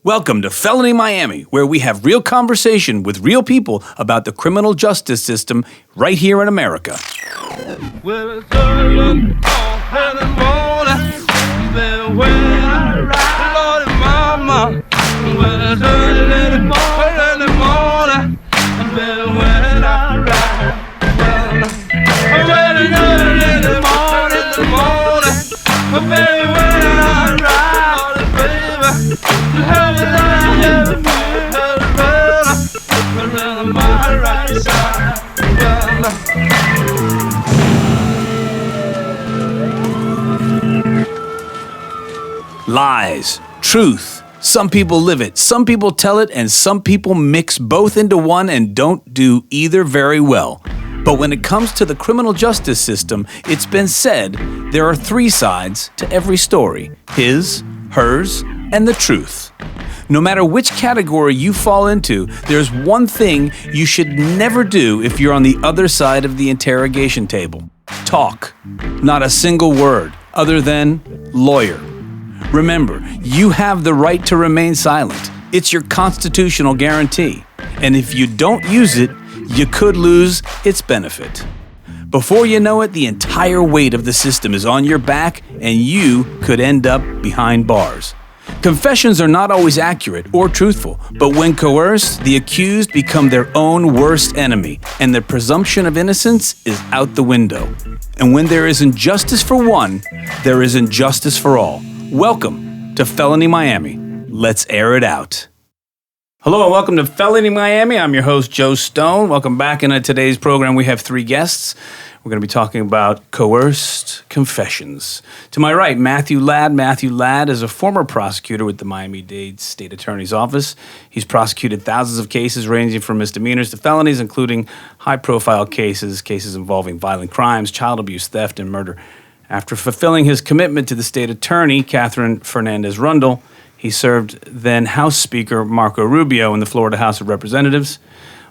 Welcome to Felony Miami, where we have real conversation with real people about the criminal justice system right here in America. Well, it's early in the morning, then when I ride, Lordy mama. Well, it's early in the morning, then when I ride. Well, it's early in the morning, baby, when I ride, baby. Have a night, my right side. Lies, truth. Some people live it, some people tell it, and some people mix both into one and don't do either very well. But when it comes to the criminal justice system, it's been said there are three sides to every story: his, hers, and the truth. No matter which category you fall into, there's one thing you should never do if you're on the other side of the interrogation table. Talk. Not a single word other than lawyer. Remember, you have the right to remain silent. It's your constitutional guarantee. And if you don't use it, you could lose its benefit. Before you know it, the entire weight of the system is on your back, and you could end up behind bars. Confessions are not always accurate or truthful, but when coerced, the accused become their own worst enemy, and the presumption of innocence is out the window. And when there isn't justice for one, there isn't justice for all. Welcome to Felony Miami. Let's air it out. Hello and welcome to Felony Miami. I'm your host, Joe Stone. Welcome back. In today's program, we have three guests. We're going to be talking about coerced confessions. To my right, Matthew Ladd. Matthew Ladd is a former prosecutor with the Miami-Dade State Attorney's Office. He's prosecuted thousands of cases ranging from misdemeanors to felonies, including high-profile cases involving violent crimes, child abuse, theft, and murder. After fulfilling his commitment to the state attorney, Catherine Fernandez-Rundle, he served then House Speaker Marco Rubio in the Florida House of Representatives.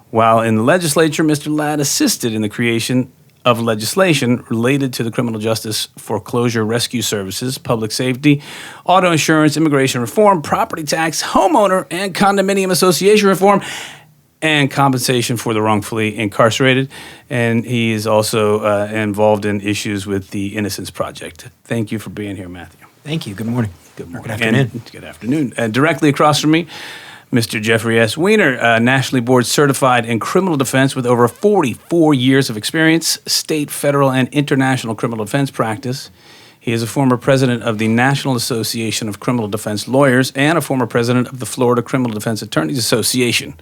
While in the legislature, Mr. Ladd assisted in the creation of legislation related to the criminal justice foreclosure rescue services, public safety, auto insurance, immigration reform, property tax, homeowner and condominium association reform, and compensation for the wrongfully incarcerated. And he is also involved in issues with the Innocence Project. Thank you for being here, Matthew. Thank you. Good morning. Good morning. Good afternoon. Good afternoon. Directly across from me, Mr. Jeffrey S. Weiner, nationally board certified in criminal defense with over 44 years of experience, state, federal, and international criminal defense practice. He is a former president of the National Association of Criminal Defense Lawyers and a former president of the Florida Criminal Defense Attorneys Association.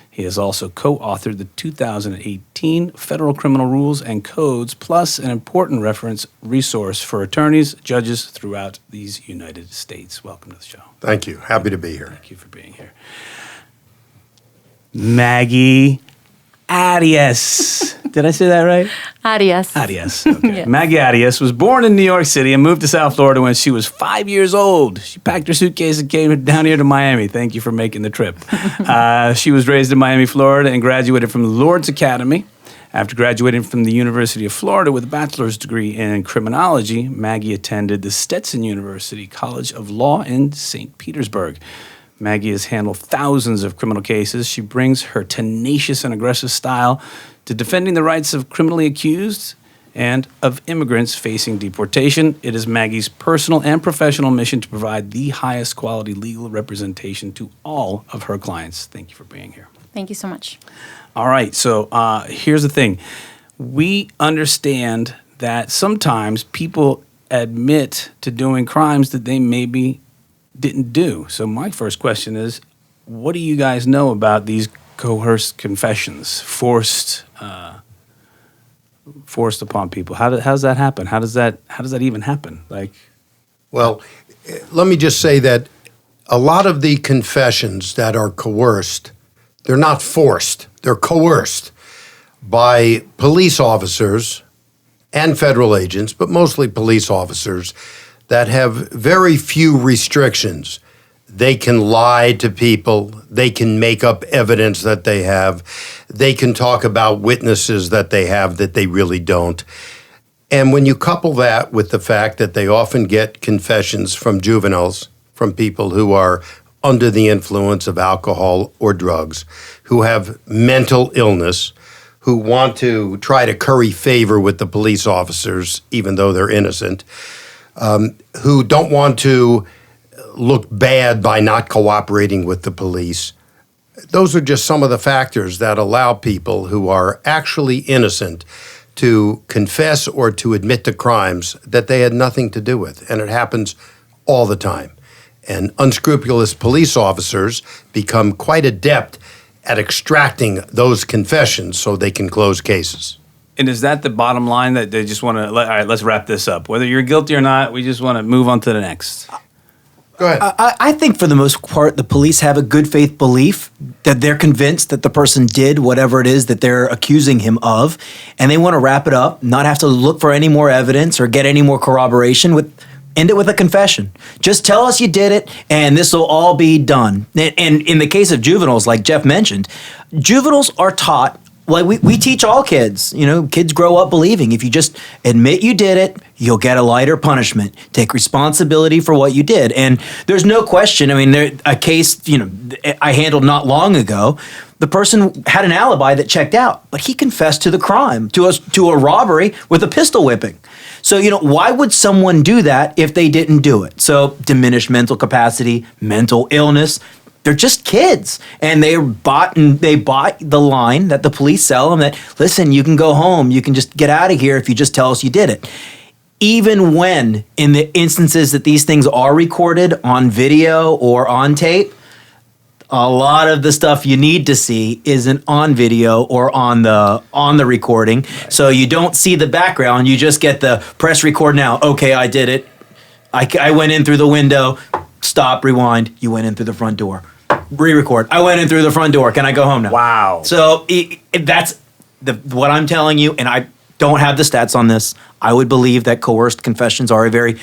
He has also co-authored the 2018 Federal Criminal Rules and Codes, plus an important reference resource for attorneys, judges throughout these United States. Welcome to the show. Thank you. Happy to be here. Thank you for being here. Maggie Arias. Did I say that right? Arias. Arias. Okay. Yes. Maggie Arias was born in New York City and moved to South Florida when she was 5 years old. She packed her suitcase and came down here to Miami. Thank you for making the trip. She was raised in Miami, Florida, and graduated from the Lourdes Academy. After graduating from the University of Florida with a bachelor's degree in criminology, Maggie attended the Stetson University College of Law in St. Petersburg. Maggie has handled thousands of criminal cases. She brings her tenacious and aggressive style to defending the rights of criminally accused and of immigrants facing deportation. It is Maggie's personal and professional mission to provide the highest quality legal representation to all of her clients. Thank you for being here. Thank you so much. All right, so here's the thing. We understand that sometimes people admit to doing crimes that they maybe didn't do. So my first question is, what do you guys know about these coerced confessions, forced upon people? How does that happen? How does that even happen? Well, let me just say that a lot of the confessions that are coerced, they're not forced. They're coerced by police officers and federal agents, but mostly police officers that have very few restrictions. They can lie to people. They can make up evidence that they have. They can talk about witnesses that they have that they really don't. And when you couple that with the fact that they often get confessions from juveniles, from people who are under the influence of alcohol or drugs, who have mental illness, who want to try to curry favor with the police officers, even though they're innocent, who don't want to look bad by not cooperating with the police. Those are just some of the factors that allow people who are actually innocent to confess or to admit to crimes that they had nothing to do with. And it happens all the time. And unscrupulous police officers become quite adept at extracting those confessions so they can close cases. And is that the bottom line, that they just want to, all right, let's wrap this up. Whether you're guilty or not, we just want to move on to the next. Go ahead. I think for the most part, the police have a good faith belief that they're convinced that the person did whatever it is that they're accusing him of, and they want to wrap it up, not have to look for any more evidence or get any more corroboration, end it with a confession. Just tell us you did it, and this will all be done. And in the case of juveniles, like Jeff mentioned, juveniles are taught, like we teach all kids, kids grow up believing if you just admit you did it, you'll get a lighter punishment. Take responsibility for what you did. And there's no question, a case, I handled not long ago, the person had an alibi that checked out, but he confessed to the crime, to a robbery with a pistol whipping. So, why would someone do that if they didn't do it? So, diminished mental capacity, mental illness, they're just kids. And they bought the line that the police sell them that, listen, you can go home, you can just get out of here if you just tell us you did it. Even when, in the instances that these things are recorded on video or on tape, a lot of the stuff you need to see isn't on video or on the recording. Right. So you don't see the background. You just get the press record now. Okay, I did it. I went in through the window. Stop, rewind. You went in through the front door. Re-record. I went in through the front door. Can I go home now? Wow. So that's what I'm telling you, and I don't have the stats on this. I would believe that coerced confessions are a very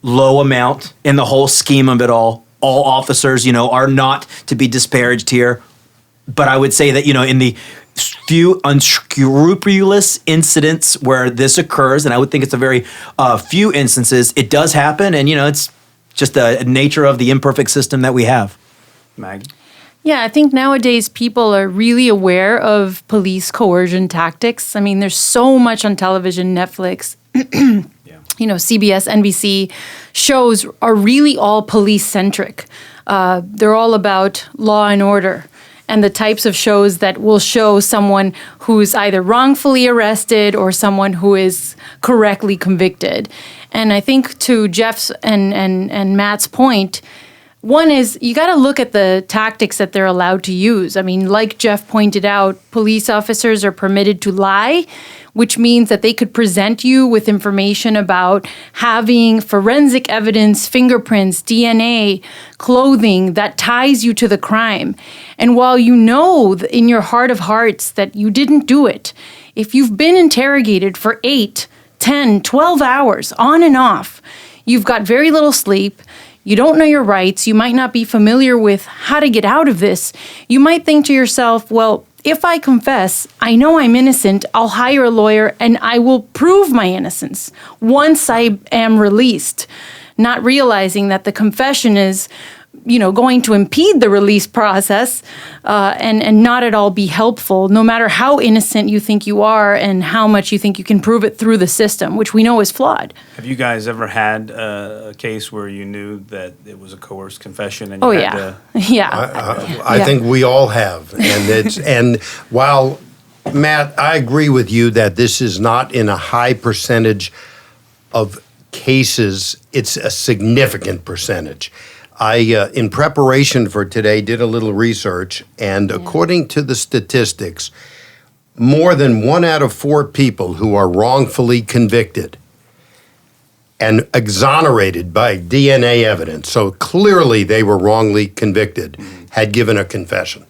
low amount in the whole scheme of it all. All officers, are not to be disparaged here. But I would say that, in the few unscrupulous incidents where this occurs, and I would think it's a very few instances, it does happen. And, it's just the nature of the imperfect system that we have. Maggie? Yeah, I think nowadays people are really aware of police coercion tactics. There's so much on television, Netflix, CBS, NBC shows are really all police-centric. They're all about law and order and the types of shows that will show someone who's either wrongfully arrested or someone who is correctly convicted. And I think to Jeff's and Matt's point, one is you got to look at the tactics that they're allowed to use. Like Jeff pointed out, police officers are permitted to lie, which means that they could present you with information about having forensic evidence, fingerprints, DNA, clothing that ties you to the crime. And while you know in your heart of hearts that you didn't do it, if you've been interrogated for 8, 10, 12 hours on and off, you've got very little sleep, you don't know your rights, you might not be familiar with how to get out of this, you might think to yourself, well, if I confess, I know I'm innocent, I'll hire a lawyer and I will prove my innocence once I am released, not realizing that the confession is, going to impede the release process and not at all be helpful, no matter how innocent you think you are and how much you think you can prove it through the system, which we know is flawed. Have you guys ever had a case where you knew that it was a coerced confession? And you had to... Yeah. I think we all have. And while, Matt, I agree with you that this is not in a high percentage of cases, it's a significant percentage. I, in preparation for today, did a little research, and according to the statistics, more than 1 out of 4 people who are wrongfully convicted and exonerated by DNA evidence, so clearly they were wrongly convicted, had given a confession.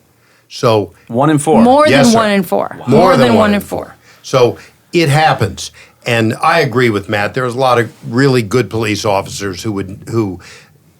So 1 in 4. More Yes, than sir. 1 in 4. More More than than 1 1 in in 4. 4. So it happens. And I agree with Matt. There's a lot of really good police officers who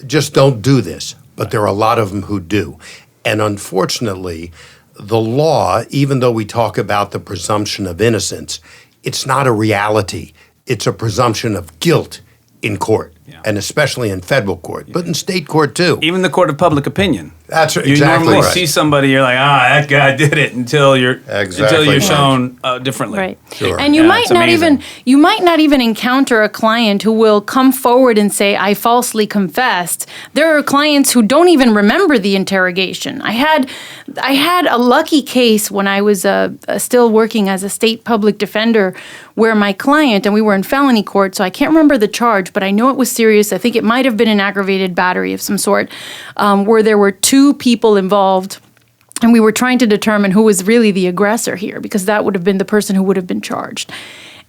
just don't do this, but there are a lot of them who do. And unfortunately, the law, even though we talk about the presumption of innocence, it's not a reality. It's a presumption of guilt in court. Yeah. and especially in federal court, but in state court too. Even the court of public opinion. That's You exactly normally right. see somebody, you're like, that guy did it until you're Exactly right. shown differently. Right. Sure. And you Yeah, might it's not amazing. even encounter a client who will come forward and say, I falsely confessed. There are clients who don't even remember the interrogation. I had a lucky case when I was still working as a state public defender where my client, and we were in felony court, so I can't remember the charge, but I know it was serious. I think it might have been an aggravated battery of some sort, where there were two people involved. And we were trying to determine who was really the aggressor here, because that would have been the person who would have been charged.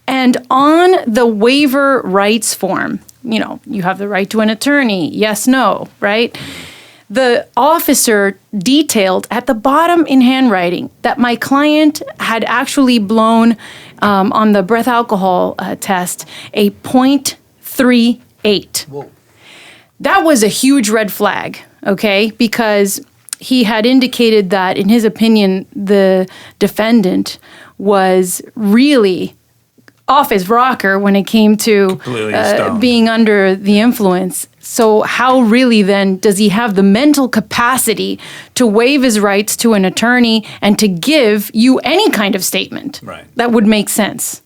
And on the waiver rights form, you have the right to an attorney, yes, no, right? The officer detailed at the bottom in handwriting that my client had actually blown on the breath alcohol test a .38. Whoa. That was a huge red flag, okay? Because he had indicated that, in his opinion, the defendant was really off his rocker when it came to being under the influence. So how really then does he have the mental capacity to waive his rights to an attorney and to give you any kind of statement that would make sense?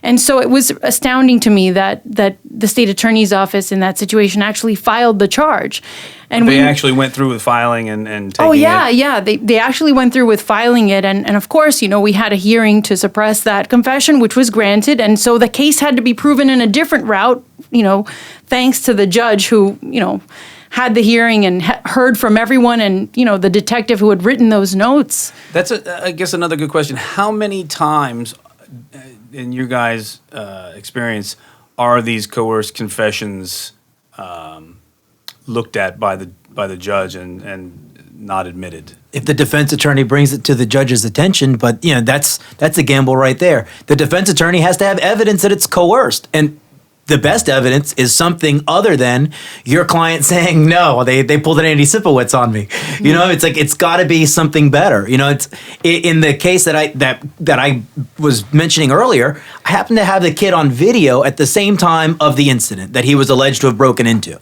And so it was astounding to me that the state attorney's office in that situation actually filed the charge. And they actually went through with filing and taking it? They actually went through with filing it. And of course, we had a hearing to suppress that confession, which was granted. And so the case had to be proven in a different route, thanks to the judge who, had the hearing and heard from everyone and, the detective who had written those notes. That's, I guess, another good question. How many times, in your guys' experience, are these coerced confessions looked at by the judge and not admitted? If the defense attorney brings it to the judge's attention, but that's a gamble right there. The defense attorney has to have evidence that it's coerced, and the best evidence is something other than your client saying, no, they pulled an Andy Sipowicz on me. It's like, it's got to be something better. It's in the case that I was mentioning earlier, I happened to have the kid on video at the same time of the incident that he was alleged to have broken into.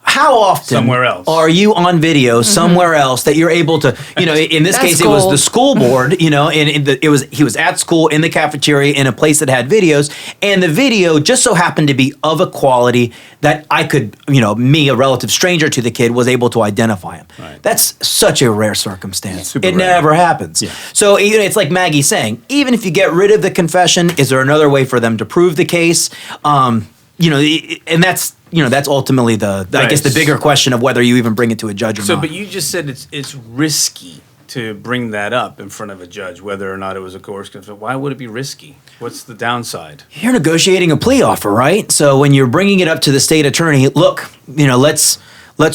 How often somewhere else are you on video somewhere else that you're able to, in this case it was the school board, and he was at school in the cafeteria in a place that had videos, and the video just so happened to be of a quality that I could, me, a relative stranger to the kid, was able to identify him. Right. That's such a rare circumstance. Super It rare. never happens. Yeah. So it's like Maggie saying, even if you get rid of the confession, is there another way for them to prove the case? And that's ultimately I guess the bigger question of whether you even bring it to a judge or not. But you just said it's risky to bring that up in front of a judge, whether or not it was a coerced confession. Why would it be risky? What's the downside? You're negotiating a plea offer, right? So when you're bringing it up to the state attorney, look, let's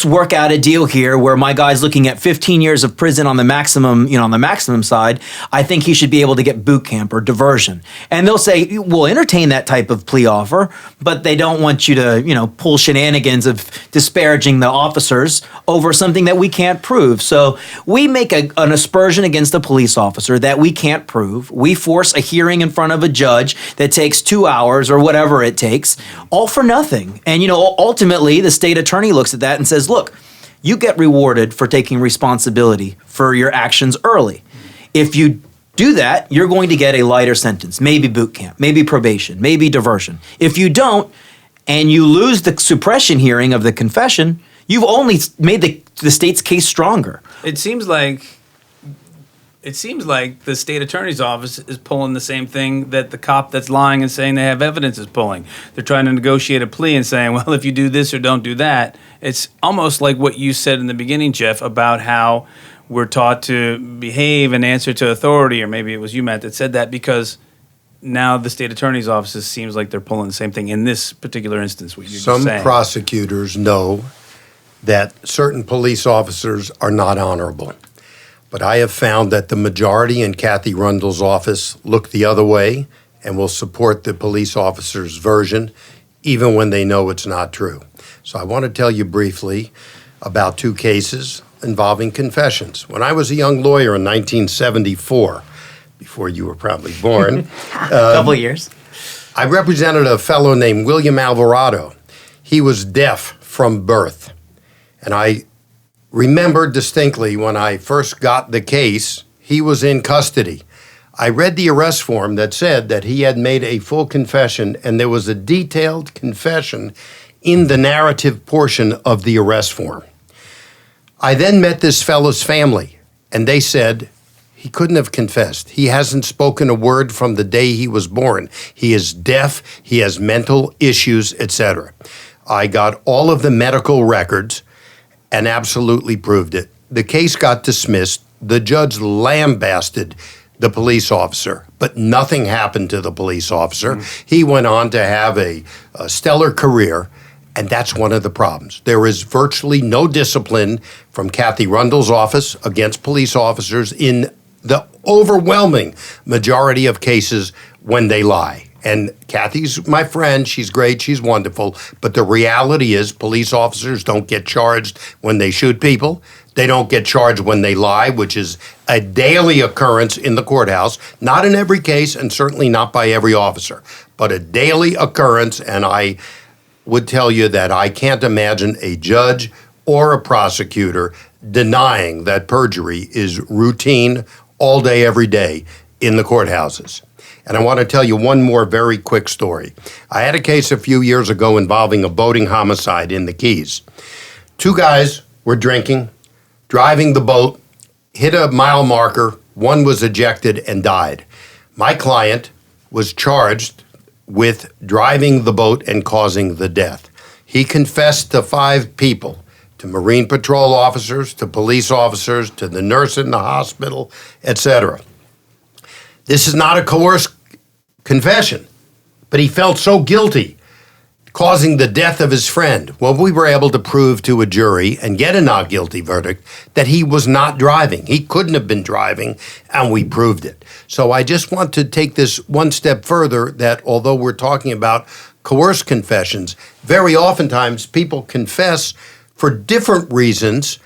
work out a deal here where my guy's looking at 15 years of prison on the maximum side. I think he should be able to get boot camp or diversion. And they'll say, we'll entertain that type of plea offer, but they don't want you to, pull shenanigans of disparaging the officers over something that we can't prove. So we make an aspersion against a police officer that we can't prove. We force a hearing in front of a judge that takes 2 hours or whatever it takes, all for nothing. And, ultimately the state attorney looks at that and says, look, you get rewarded for taking responsibility for your actions early. If you do that, you're going to get a lighter sentence, maybe boot camp, maybe probation, maybe diversion. If you don't, and you lose the suppression hearing of the confession, you've only made the state's case stronger. It seems like the state attorney's office is pulling the same thing that the cop that's lying and saying they have evidence is pulling. They're trying to negotiate a plea and saying, well, if you do this or don't do that. It's almost like what you said in the beginning, Jeff, about how we're taught to behave and answer to authority, or maybe it was you, Matt, that said that, because now the state attorney's offices seems like they're pulling the same thing in this particular instance. What you're Some saying. prosecutors know that certain police officers are not honorable. But I have found that the majority in Kathy Rundle's office look the other way and will support the police officer's version, even when they know it's not true. So I want to tell you briefly about 2 cases involving confessions. When I was a young lawyer in 1974, before you were probably born, A couple of years. I represented a fellow named William Alvarado. he was deaf from birth. And I remember distinctly when I first got the case, he was in custody. I read the arrest form that said that he had made a full confession, and there was a detailed confession in the narrative portion of the arrest form. I then met this fellow's family, and they said he couldn't have confessed. He hasn't spoken a word from the day he was born. He is deaf, he has mental issues, etc. I got all of the medical records and absolutely proved it. The case got dismissed. The judge lambasted the police officer, but nothing happened to the police officer. He went on to have a stellar career, and that's one of the problems. There is virtually no discipline from Kathy Rundle's office against police officers in the overwhelming majority of cases when they lie. And Kathy's my friend, she's great, she's wonderful, but the reality is police officers don't get charged when they shoot people. They don't get charged when they lie, which is a daily occurrence in the courthouse. Not in every case, and certainly not by every officer, but a daily occurrence. And I would tell you that I can't imagine a judge or a prosecutor denying that perjury is routine all day, every day in the courthouses. And I want to tell you one more very quick story. I had a case a few years ago involving a boating homicide in the Keys. Two guys were drinking, driving the boat, hit a mile marker, one was ejected and died. My client was charged with driving the boat and causing the death. He confessed to 5 people, to Marine Patrol officers, to police officers, to the nurse in the hospital, etc. This is not a coerced confession, but he felt so guilty, causing the death of his friend. Well, we were able to prove to a jury and get a not guilty verdict that he was not driving. He couldn't have been driving, and we proved it. So I just want to take this one step further, that although we're talking about coerced confessions, very oftentimes people confess for different reasons,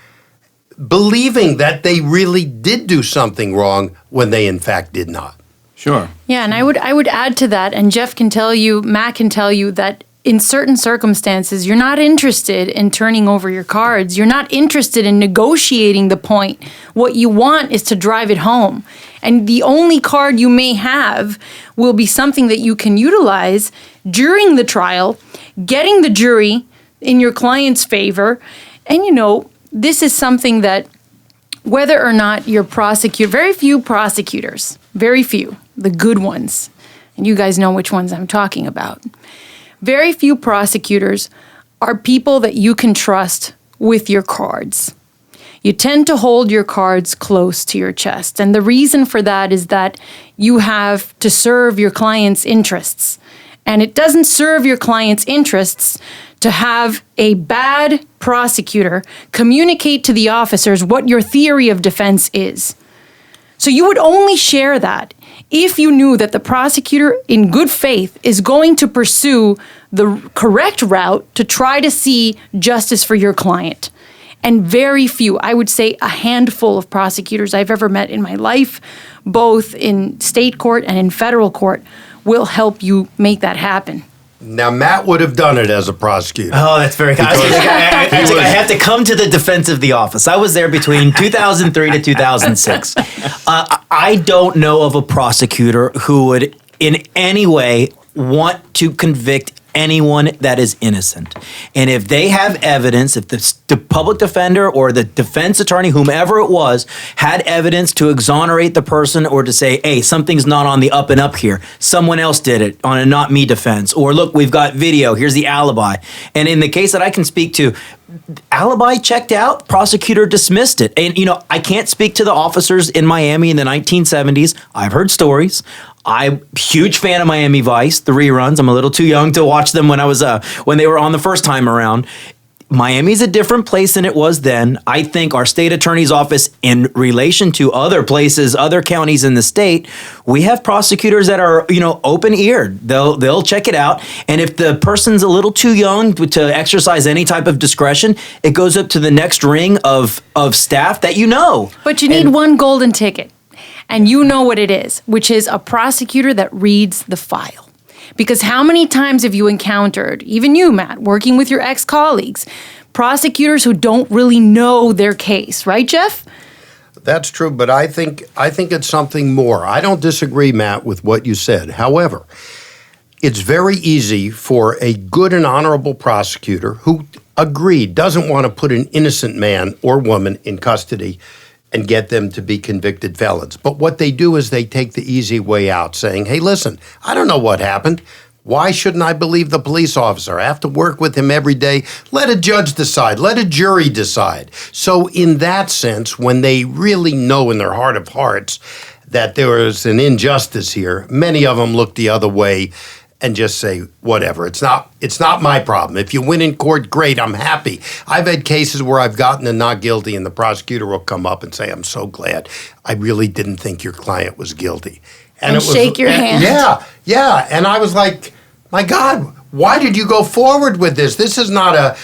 believing that they really did do something wrong when they in fact did not. Sure. Yeah, and I would add to that, and Jeff can tell you, Matt can tell you, that in certain circumstances, you're not interested in turning over your cards. You're not interested in negotiating the point. What you want is to drive it home. And the only card you may have will be something that you can utilize during the trial, getting the jury in your client's favor. And, this is something that, whether or not you're prosecutor, very few prosecutors, very few, the good ones, and you guys know which ones I'm talking about. Very few prosecutors are people that you can trust with your cards. You tend to hold your cards close to your chest. And the reason for that is that you have to serve your client's interests. And it doesn't serve your client's interests to have a bad prosecutor communicate to the officers what your theory of defense is. So you would only share that if you knew that the prosecutor, in good faith, is going to pursue the correct route to try to see justice for your client. And very few, I would say a handful of prosecutors I've ever met in my life, both in state court and in federal court, will help you make that happen. Now, Matt would have done it as a prosecutor. Oh, that's very kind. I have to come to the defense of the office. I was there between 2003 to 2006. I don't know of a prosecutor who would in any way want to convict anyone that is innocent. And if they have evidence, if the public defender or the defense attorney, whomever it was, had evidence to exonerate the person or to say, hey, something's not on the up and up here, someone else did it on a not me defense, or look, we've got video, here's the alibi. And in the case that I can speak to, alibi checked out, prosecutor dismissed it. And, I can't speak to the officers in Miami in the 1970s. I've heard stories. I'm a huge fan of Miami Vice, the reruns. I'm a little too young to watch them when they were on the first time around. Miami's a different place than it was then. I think our state attorney's office, in relation to other places, other counties in the state, we have prosecutors that are, open-eared. They'll check it out. And if the person's a little too young to exercise any type of discretion, it goes up to the next ring of staff that you know. But you need one golden ticket. And you know what it is, which is a prosecutor that reads the file. Because how many times have you encountered, even you, Matt, working with your ex-colleagues, prosecutors who don't really know their case, right, Jeff? That's true, but I think it's something more. I don't disagree, Matt, with what you said. However, it's very easy for a good and honorable prosecutor who doesn't want to put an innocent man or woman in custody and get them to be convicted felons. But what they do is they take the easy way out, saying, hey, listen, I don't know what happened. Why shouldn't I believe the police officer? I have to work with him every day. Let a judge decide. Let a jury decide. So in that sense, when they really know in their heart of hearts that there is an injustice here, many of them look the other way and just say, whatever, it's not my problem. If you win in court, great, I'm happy. I've had cases where I've gotten a not guilty and the prosecutor will come up and say, I'm so glad. I really didn't think your client was guilty. And shake your hand. Yeah. And I was like, my God, why did you go forward with this? This is not a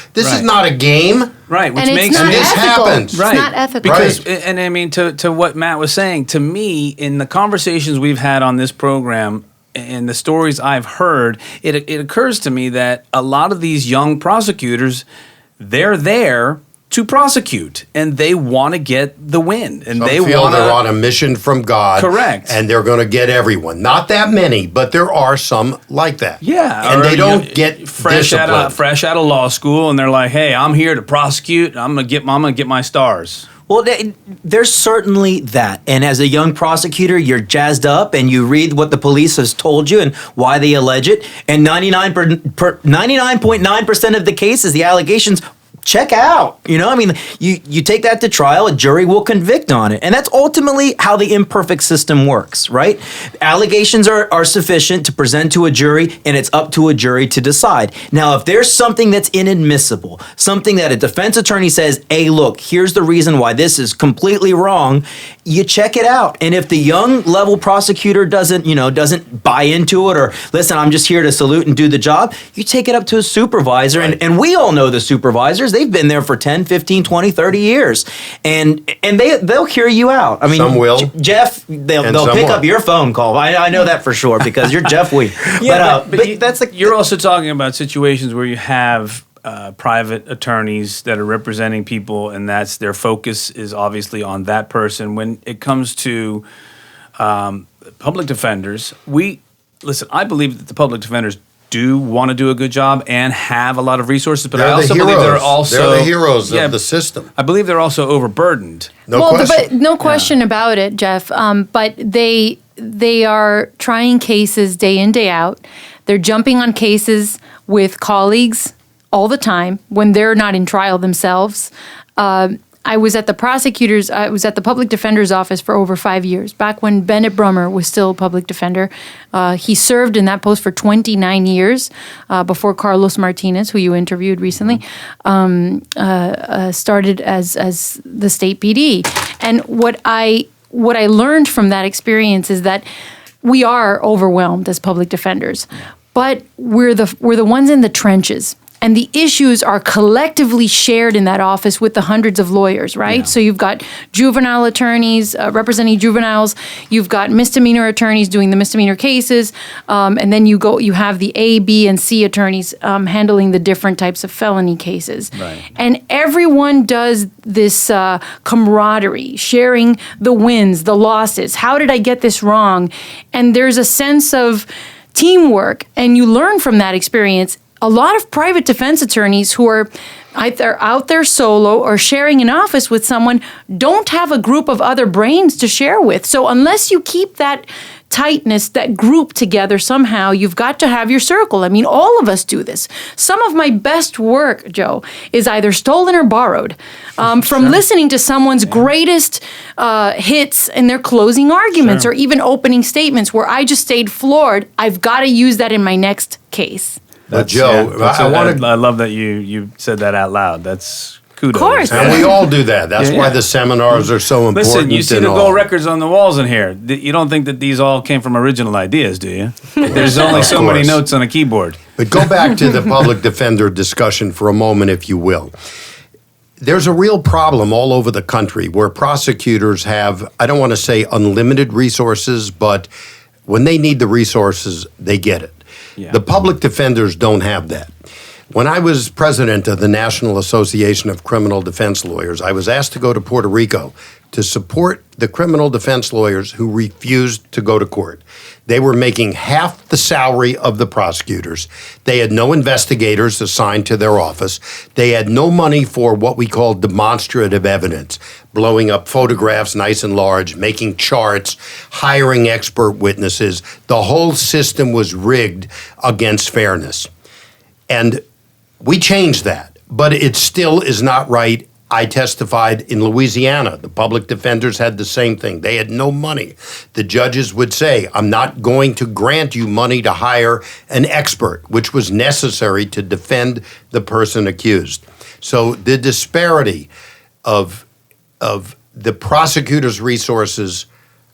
game. Right, which And makes it's not this ethical. happens. It's not ethical. Because, and I mean, to what Matt was saying, to me, in the conversations we've had on this program and the stories I've heard, it occurs to me that a lot of these young prosecutors, they're there to prosecute, and they want to get the win, and Some they feel want they're on a mission from God. Correct. And they're going to get everyone. Not that many, but there are some like that. Yeah, and or, they don't get fresh out of law school, and they're like, "Hey, I'm here to prosecute. I'm gonna get my stars." Well, there's certainly that. And as a young prosecutor, you're jazzed up and you read what the police has told you and why they allege it. And 99.9% of the cases, the allegations check out. I mean, you take that to trial, a jury will convict on it. And that's ultimately how the imperfect system works, right? Allegations are sufficient to present to a jury, and it's up to a jury to decide. Now, if there's something that's inadmissible, something that a defense attorney says, hey, look, here's the reason why this is completely wrong, you check it out. And if the young level prosecutor doesn't buy into it, or listen, I'm just here to salute and do the job, you take it up to a supervisor. Right. And we all know the supervisors. They've been there for 10, 15, 20, 30 years. And they'll hear you out. I mean, Some will. Jeff, they'll some pick won't. up your phone call. I know that for sure because you're Jeff Weiner. You're also talking about situations where you have private attorneys that are representing people, and that's their focus is obviously on that person. When it comes to public defenders, I believe that the public defenders do want to do a good job and have a lot of resources, but I also believe they're the heroes of the system. I believe they're also overburdened. No question. But no question about it, Jeff. But they are trying cases day in, day out. They're jumping on cases with colleagues all the time when they're not in trial themselves. I was at the public defender's office for over 5 years, back when Bennett Brummer was still public defender. He served in that post for 29 years before Carlos Martinez, who you interviewed recently, started as the state PD. And what I learned from that experience is that we are overwhelmed as public defenders, but we're the ones in the trenches. And the issues are collectively shared in that office with the hundreds of lawyers, right? Yeah. So you've got juvenile attorneys representing juveniles. You've got misdemeanor attorneys doing the misdemeanor cases. And then you have the A, B, and C attorneys handling the different types of felony cases. Right. And everyone does this camaraderie, sharing the wins, the losses. How did I get this wrong? And there's a sense of teamwork. And you learn from that experience. A lot of private defense attorneys who are either out there solo or sharing an office with someone don't have a group of other brains to share with. So unless you keep that tightness, that group together somehow, you've got to have your circle. I mean, all of us do this. Some of my best work, Joe, is either stolen or borrowed from listening to someone's greatest hits in their closing arguments or even opening statements where I just stayed floored. I've got to use that in my next case. But Joe, I love that you said that out loud. That's kudos. Of course. and we all do that. That's why the seminars are so important. Listen, you see and the all. gold records on the walls in here. You don't think that these all came from original ideas, do you? There's only so many course. notes on a keyboard. But go back to the public defender discussion for a moment, if you will. There's a real problem all over the country where prosecutors have, I don't want to say unlimited resources, but when they need the resources, they get it. Yeah. The public defenders don't have that. When I was president of the National Association of Criminal Defense Lawyers, I was asked to go to Puerto Rico to support the criminal defense lawyers who refused to go to court. They were making half the salary of the prosecutors. They had no investigators assigned to their office. They had no money for what we call demonstrative evidence, blowing up photographs nice and large, making charts, hiring expert witnesses. The whole system was rigged against fairness. And we changed that, but it still is not right. I testified in Louisiana. The public defenders had the same thing. They had no money. The judges would say, I'm not going to grant you money to hire an expert, which was necessary to defend the person accused. So the disparity of the prosecutor's resources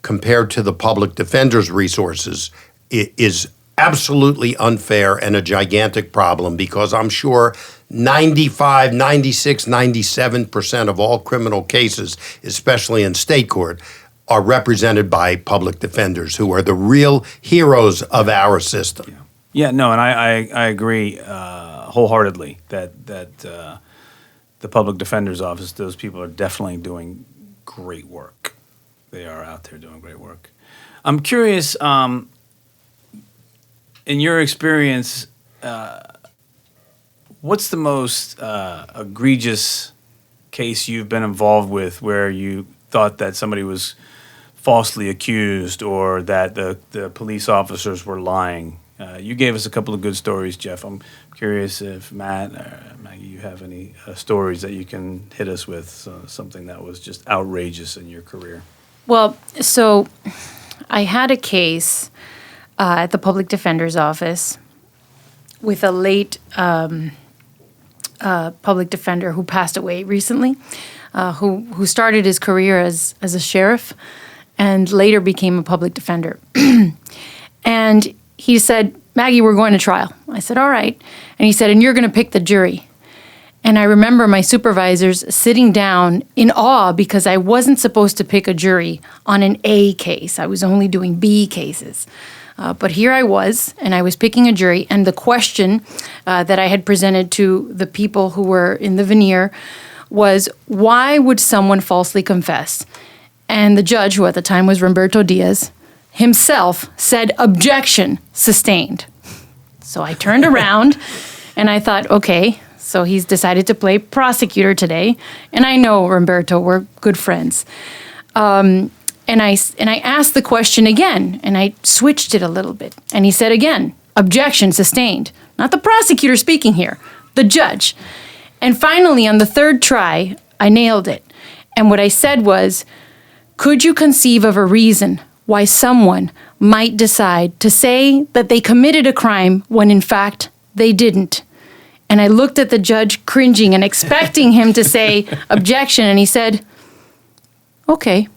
compared to the public defender's resources is absolutely unfair and a gigantic problem, because I'm sure 95, 96, 97% of all criminal cases, especially in state court, are represented by public defenders who are the real heroes of our system. Yeah, no, and I agree wholeheartedly that the public defender's office, those people are definitely doing great work. They are out there doing great work. I'm curious, in your experience, what's the most egregious case you've been involved with where you thought that somebody was falsely accused or that the police officers were lying? You gave us a couple of good stories, Jeff. I'm curious if Matt or Maggie, you have any stories that you can hit us with, something that was just outrageous in your career. Well, so I had a case at the public defender's office with a late public defender who passed away recently, who started his career as a sheriff and later became a public defender. And he said, Maggie, we're going to trial. I said, all right. And he said, and you're going to pick the jury. And I remember my supervisors sitting down in awe because I wasn't supposed to pick a jury on an A case. I was only doing B cases. But here I was, and I was picking a jury, and the question that I had presented to the people who were in the veneer was, why would someone falsely confess? And the judge, who at the time was Roberto Diaz, himself said, objection, sustained. So I turned around, and I thought, okay, so he's decided to play prosecutor today, and I know Roberto, we're good friends. And I asked the question again, and I switched it a little bit. And he said again, objection sustained. Not the prosecutor speaking here, the judge. And finally, on the third try, I nailed it. And what I said was, could you conceive of a reason why someone might decide to say that they committed a crime when in fact they didn't? And I looked at the judge cringing and expecting him to say objection, and he said, okay.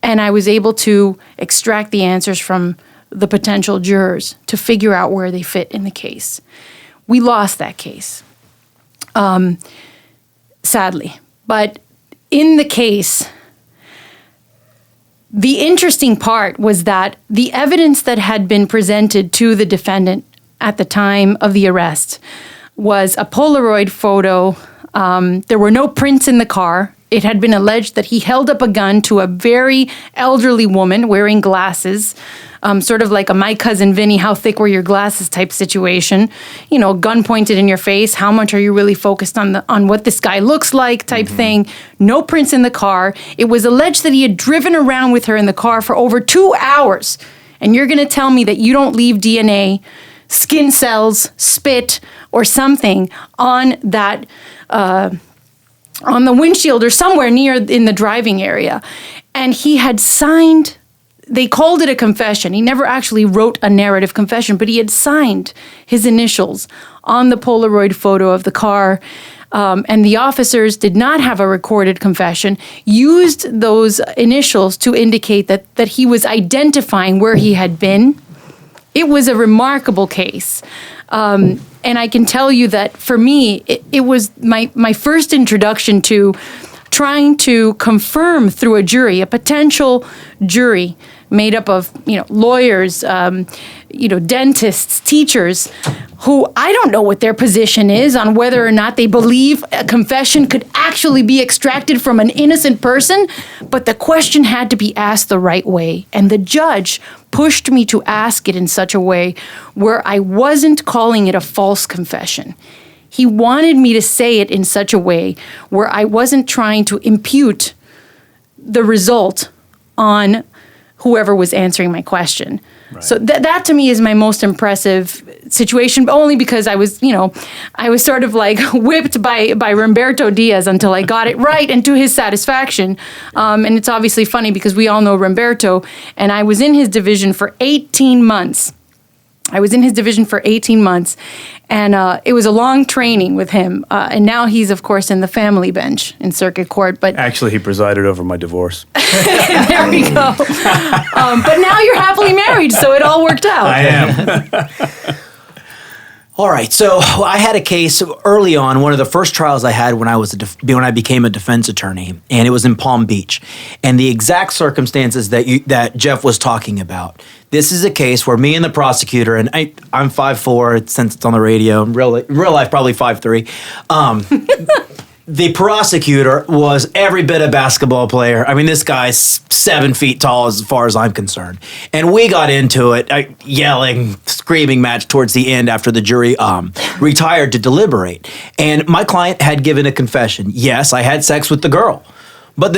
And I was able to extract the answers from the potential jurors to figure out where they fit in the case. We lost that case, sadly. But in the case, the interesting part was that the evidence that had been presented to the defendant at the time of the arrest was a Polaroid photo. There were no prints in the car. It had been alleged that he held up a gun to a very elderly woman wearing glasses, sort of like a My Cousin Vinny, how thick were your glasses type situation. You know, gun pointed in your face. How much are you really focused on what this guy looks like type thing. No prints in the car. It was alleged that he had driven around with her in the car for over 2 hours. And you're going to tell me that you don't leave DNA, skin cells, spit, or something on that on the windshield or somewhere near in the driving area. And he had signed, they called it a confession. He never actually wrote a narrative confession, but he had signed his initials on the Polaroid photo of the car. And the officers did not have a recorded confession, used those initials to indicate that he was identifying where he had been. It was a remarkable case. And I can tell you that for me, it was my first introduction to trying to confirm through a jury, a potential jury made up of, lawyers, dentists, teachers, who I don't know what their position is on whether or not they believe a confession could actually be extracted from an innocent person, but the question had to be asked the right way. And the judge pushed me to ask it in such a way where I wasn't calling it a false confession. He wanted me to say it in such a way where I wasn't trying to impute the result on whoever was answering my question. Right. So that to me is my most impressive situation, but only because I was sort of like whipped by Roberto Diaz until I got it right and to his satisfaction. And it's obviously funny because we all know Roberto, and I was in his division for 18 months. And it was a long training with him. And now he's, of course, in the family bench in circuit court. But actually, he presided over my divorce. There we go. But now you're happily married, so it all worked out. I am. All right, so I had a case early on, one of the first trials I had when I became a defense attorney, and it was in Palm Beach. And the exact circumstances that Jeff was talking about. This is a case where me and the prosecutor, and I'm 5'4", since it's on the radio, in real life probably 5'3". The prosecutor was every bit a basketball player. I mean, this guy's 7 feet tall as far as I'm concerned. And we got into it, yelling, screaming match towards the end after the jury retired to deliberate. And my client had given a confession. Yes, I had sex with the girl. But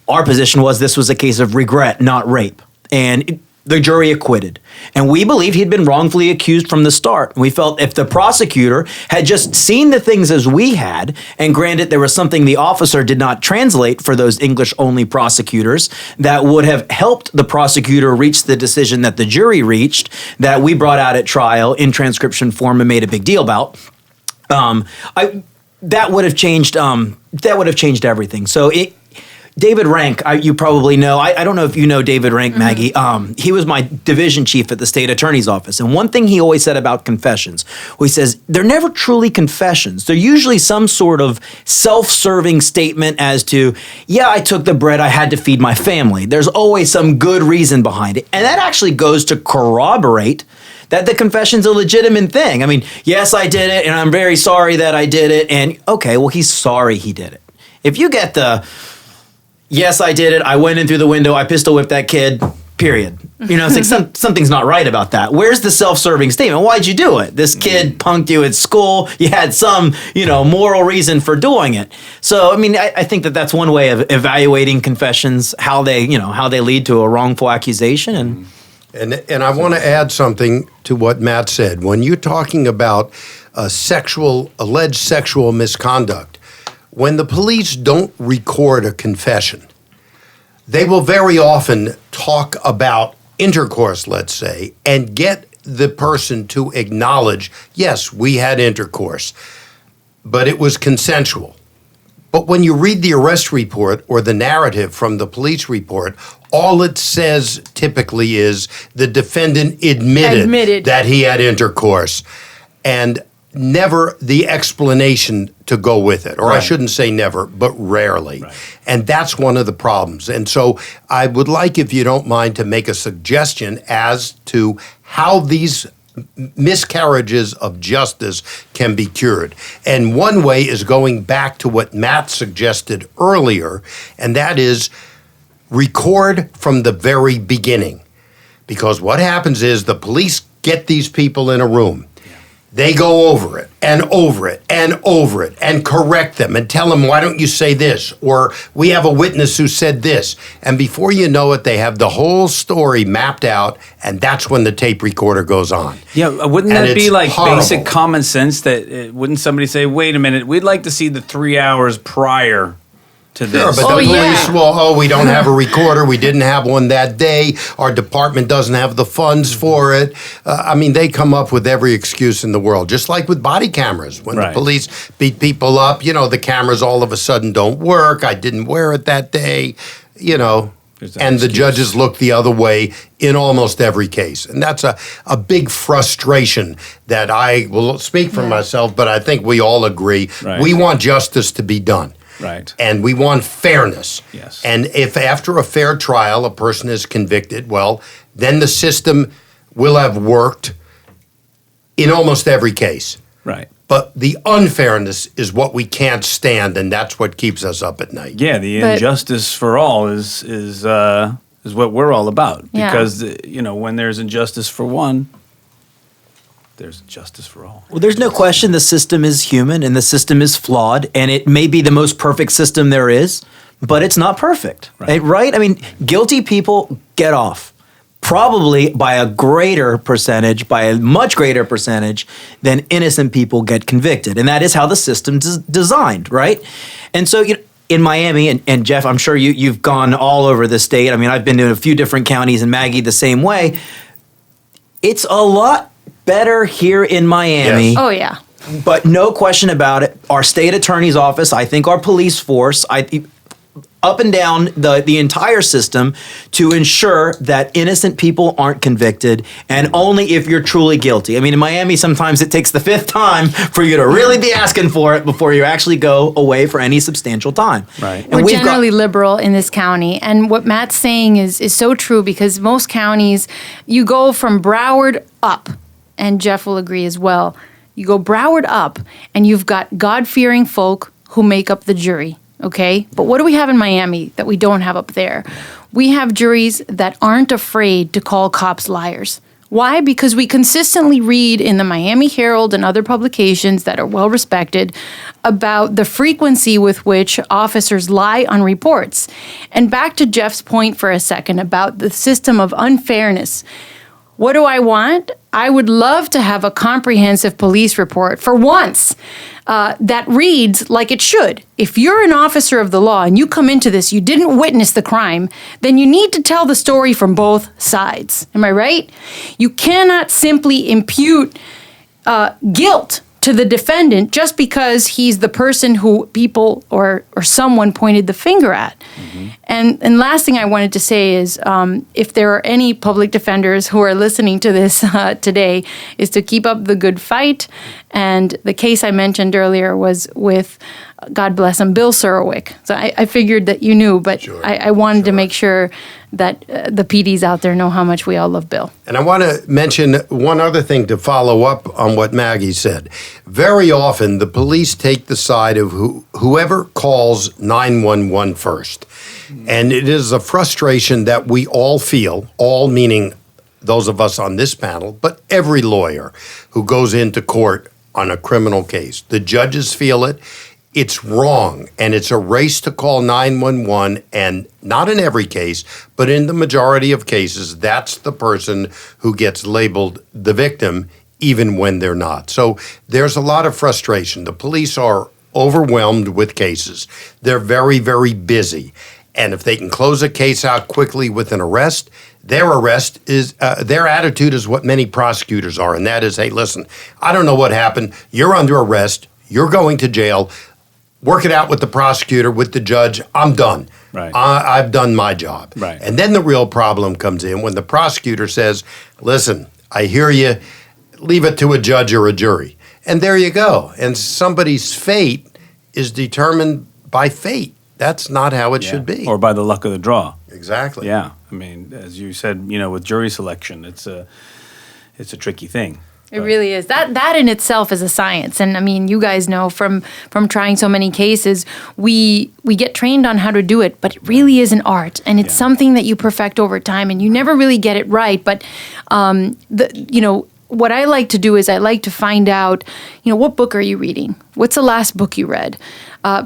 our position was this was a case of regret, not rape. And the jury acquitted. And we believed he'd been wrongfully accused from the start. We felt if the prosecutor had just seen the things as we had, and granted there was something the officer did not translate for those English-only prosecutors that would have helped the prosecutor reach the decision that the jury reached, that we brought out at trial in transcription form and made a big deal about, that would have changed everything. So David Rank, you probably know. I don't know if you know David Rank, Maggie. He was my division chief at the state attorney's office. And one thing he always said about confessions, he says, they're never truly confessions. They're usually some sort of self-serving statement as to, yeah, I took the bread, I had to feed my family. There's always some good reason behind it. And that actually goes to corroborate that the confession's a legitimate thing. I mean, yes, I did it, and I'm very sorry that I did it. And okay, well, he's sorry he did it. If you get yes, I did it. I went in through the window. I pistol whipped that kid. Period. It's like something's not right about that. Where's the self-serving statement? Why'd you do it? This kid punked you at school. You had some, moral reason for doing it. So, I mean, I think that's one way of evaluating confessions, how they lead to a wrongful accusation. And I want to add something to what Matt said. When you're talking about alleged sexual misconduct, when the police don't record a confession, they will very often talk about intercourse, let's say, and get the person to acknowledge, yes, we had intercourse, but it was consensual. But when you read the arrest report or the narrative from the police report, all it says typically is the defendant admitted that he had intercourse, and never the explanation to go with it. Or right. I shouldn't say never, but rarely. Right. And that's one of the problems. And so I would like, if you don't mind, to make a suggestion as to how these miscarriages of justice can be cured. And one way is going back to what Matt suggested earlier, and that is record from the very beginning. Because what happens is the police get these people in a room. They go over it and over it and over it and correct them and tell them, why don't you say this? Or we have a witness who said this. And before you know it, they have the whole story mapped out, and that's when the tape recorder goes on. Yeah, wouldn't that be like horrible. Basic common sense that wouldn't somebody say, wait a minute, we'd like to see the 3 hours prior to this? Sure, but the police, we don't have a recorder. We didn't have one that day. Our department doesn't have the funds for it. They come up with every excuse in the world, just like with body cameras. When the police beat people up, the cameras all of a sudden don't work. I didn't wear it that day, and the judges look the other way in almost every case. And that's a big frustration that I will speak for myself, but I think we all agree. Right. We want justice to be done. Right. And we want fairness. Yes. And if after a fair trial a person is convicted, well, then the system will have worked in almost every case. Right. But the unfairness is what we can't stand, and that's what keeps us up at night. Yeah, the But- injustice for all is what we're all about. Yeah. Because when there's injustice for one, there's justice for all. Well, there's no question the system is human and the system is flawed, and it may be the most perfect system there is, but it's not perfect, right? I mean, guilty people get off. Probably by a much greater percentage than innocent people get convicted. And that is how the system's designed, right? And so in Miami, and Jeff, I'm sure you've gone all over the state. I mean, I've been to a few different counties, and Maggie the same way. It's a lot better here in Miami. Yes. Oh, yeah. But no question about it, our state attorney's office, I think our police force, up and down the entire system to ensure that innocent people aren't convicted, and only if you're truly guilty. I mean, in Miami, sometimes it takes the fifth time for you to really be asking for it before you actually go away for any substantial time. Right. And We're we've generally liberal in this county. And what Matt's saying is so true, because most counties, you go from Broward up, and Jeff will agree as well. You go Broward up, and you've got God-fearing folk who make up the jury. Okay, but what do we have in Miami that we don't have up there? We have juries that aren't afraid to call cops liars. Why? Because we consistently read in the Miami Herald and other publications that are well respected about the frequency with which officers lie on reports. And back to Jeff's point for a second about the system of unfairness. What do I want? I would love to have a comprehensive police report for once that reads like it should. If you're an officer of the law and you come into this, you didn't witness the crime, then you need to tell the story from both sides. Am I right? You cannot simply impute guilt to the defendant just because he's the person who people or someone pointed the finger at. Mm-hmm. And last thing I wanted to say is if there are any public defenders who are listening to this today, is to keep up the good fight. And the case I mentioned earlier was with, God bless him, Bill Surowick. So I figured that you knew, but Sure. I wanted to make sure that the PDs out there know how much we all love Bill. And I want to mention one other thing to follow up on what Maggie said. Very often, the police take the side of whoever calls 911 first. And it is a frustration that we all feel, all meaning those of us on this panel, but every lawyer who goes into court on a criminal case. The judges feel it. It's wrong, and it's a race to call 911, and not in every case, but in the majority of cases, that's the person who gets labeled the victim, even when they're not. So there's a lot of frustration. The police are overwhelmed with cases. They're very, very busy, and if they can close a case out quickly with an arrest, their attitude is what many prosecutors are, and that is, hey, listen, I don't know what happened. You're under arrest. You're going to jail. Work it out with the prosecutor, with the judge. I'm done. Right. I've done my job. Right. And then the real problem comes in when the prosecutor says, listen, I hear you. Leave it to a judge or a jury. And there you go. And somebody's fate is determined by fate. That's not how it should be. Or by the luck of the draw. Exactly. Yeah. I mean, as you said, with jury selection, it's a tricky thing. It really is. That in itself is a science. And I mean, you guys know from trying so many cases, we get trained on how to do it, but it really is an art. And it's something that you perfect over time, and you never really get it right. But what I like to do is I like to find out, what book are you reading? What's the last book you read?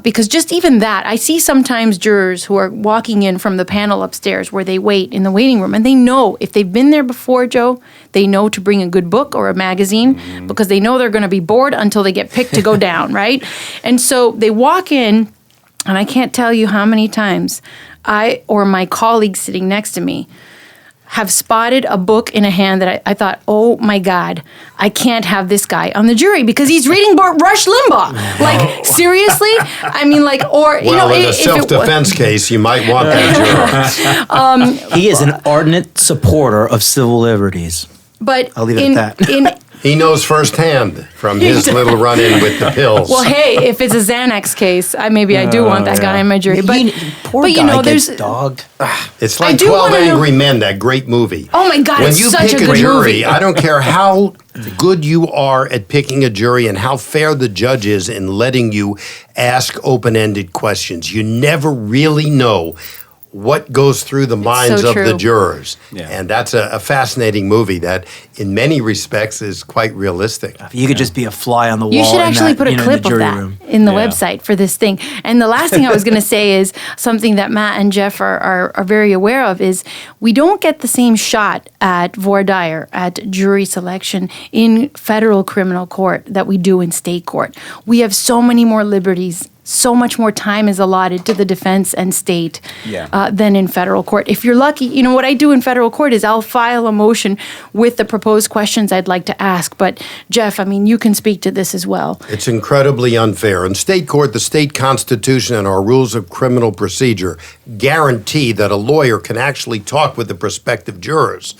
Because just even that, I see sometimes jurors who are walking in from the panel upstairs where they wait in the waiting room, and they know if they've been there before, Joe, they know to bring a good book or a magazine because they know they're going to be bored until they get picked to go down, right? And so they walk in, and I can't tell you how many times I or my colleague sitting next to me have spotted a book in a hand that I thought, oh my God, I can't have this guy on the jury because he's reading Rush Limbaugh. Like, seriously? I mean, like, or, in a self-defense case, you might want that juror. He is an ardent supporter of civil liberties. But I'll leave it at that. He knows firsthand from his little run-in with the pills. Well, hey, if it's a Xanax case, maybe I do want that guy in my jury. But Poor but, guy there's gets dogged. It's I like do 12 wanna know- Angry Men, that great movie. Oh my God, when it's you such pick a good jury, movie. I don't care how good you are at picking a jury and how fair the judge is in letting you ask open-ended questions. You never really know what goes through the minds so of the true. jurors. Yeah. And that's a fascinating movie that in many respects is quite realistic. You could just be a fly on the wall. You should in actually that, put a in the clip of jury that room. in the Yeah. website for this thing. And the last thing I was going to say is something that Matt and Jeff are very aware of is we don't get the same shot at voir dire, at jury selection in federal criminal court that we do in state court. We have so many more liberties. So much more time is allotted to the defense and state than in federal court. If you're lucky, what I do in federal court is I'll file a motion with the proposed questions I'd like to ask. But Jeff, you can speak to this as well. It's incredibly unfair. In state court, the state constitution and our rules of criminal procedure guarantee that a lawyer can actually talk with the prospective jurors.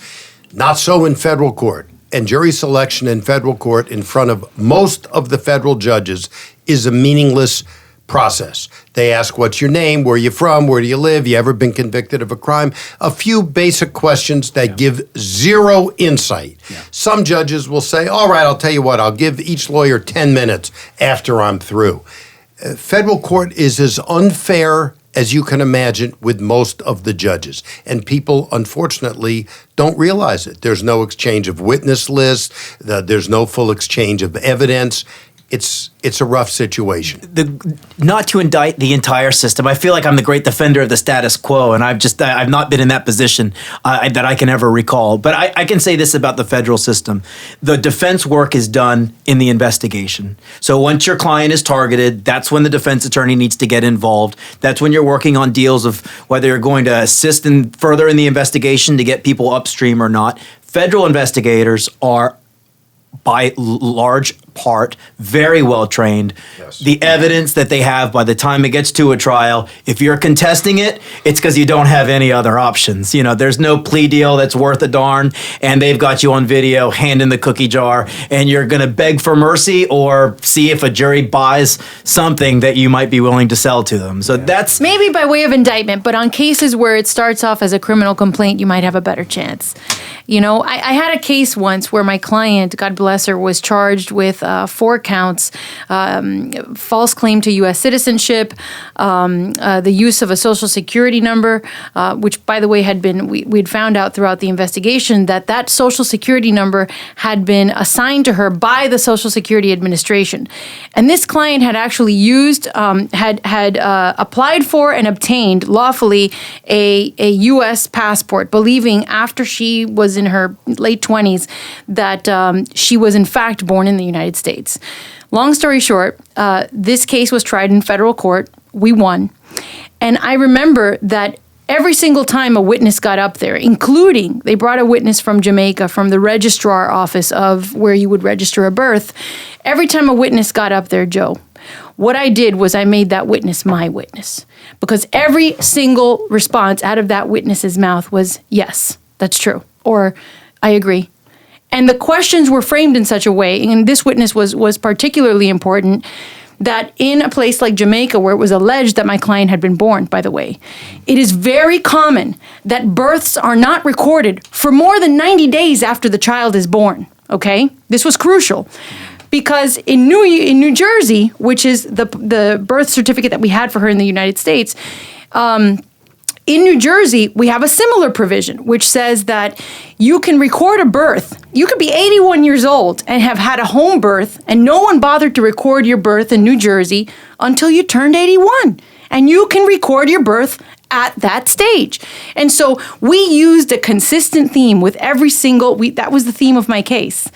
Not so in federal court. And jury selection in federal court in front of most of the federal judges is a meaningless process. They ask, what's your name? Where are you from? Where do you live? You ever been convicted of a crime? A few basic questions that give zero insight. Some judges will say, all right, I'll tell you what, I'll give each lawyer 10 minutes after I'm through. Federal court is as unfair as you can imagine with most of the judges. And people, unfortunately, don't realize it. There's no exchange of witness lists. There's no full exchange of evidence. It's a rough situation. Not to indict the entire system. I feel like I'm the great defender of the status quo, and I've not been in that position that I can ever recall. But I can say this about the federal system: the defense work is done in the investigation. So once your client is targeted, that's when the defense attorney needs to get involved. That's when you're working on deals of whether you're going to assist further in the investigation to get people upstream or not. Federal investigators are, by large part, very well trained. Yes. The evidence that they have by the time it gets to a trial, if you're contesting it, it's because you don't have any other options. There's no plea deal that's worth a darn, and they've got you on video, hand in the cookie jar, and you're going to beg for mercy or see if a jury buys something that you might be willing to sell to them. So that's... Maybe by way of indictment, but on cases where it starts off as a criminal complaint, you might have a better chance. I had a case once where my client, God bless her, was charged with 4 counts, false claim to U.S. citizenship, the use of a social security number, which, by the way, we'd found out throughout the investigation that social security number had been assigned to her by the Social Security Administration. And this client had actually had applied for and obtained lawfully a U.S. passport, believing after she was in her late 20s that she was in fact born in the United States. Long story short, this case was tried in federal court. We won. And I remember that every single time a witness got up there, including they brought a witness from Jamaica, from the registrar office of where you would register a birth. Every time a witness got up there, Joe, what I did was I made that witness my witness, because every single response out of that witness's mouth was, yes, that's true, or I agree. And the questions were framed in such a way, and this witness was particularly important, that in a place like Jamaica, where it was alleged that my client had been born, by the way, it is very common that births are not recorded for more than 90 days after the child is born, okay? This was crucial. Because in New Jersey, which is the birth certificate that we had for her in the United States, in New Jersey, we have a similar provision, which says that you can record a birth. You could be 81 years old and have had a home birth, and no one bothered to record your birth in New Jersey until you turned 81. And you can record your birth at that stage. And so we used a consistent theme with every single, that was the theme of my case.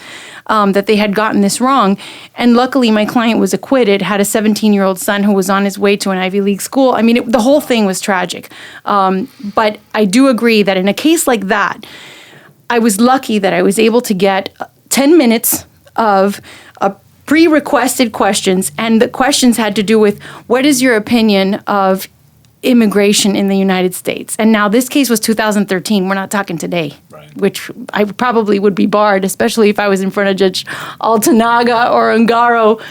That they had gotten this wrong. And luckily, my client was acquitted, had a 17-year-old son who was on his way to an Ivy League school. I mean, the whole thing was tragic. But I do agree that in a case like that, I was lucky that I was able to get 10 minutes of pre-requested questions. And the questions had to do with, what is your opinion of immigration in the United States. And now this case was 2013. We're not talking today, which I probably would be barred, especially if I was in front of Judge Altanaga or Ungaro.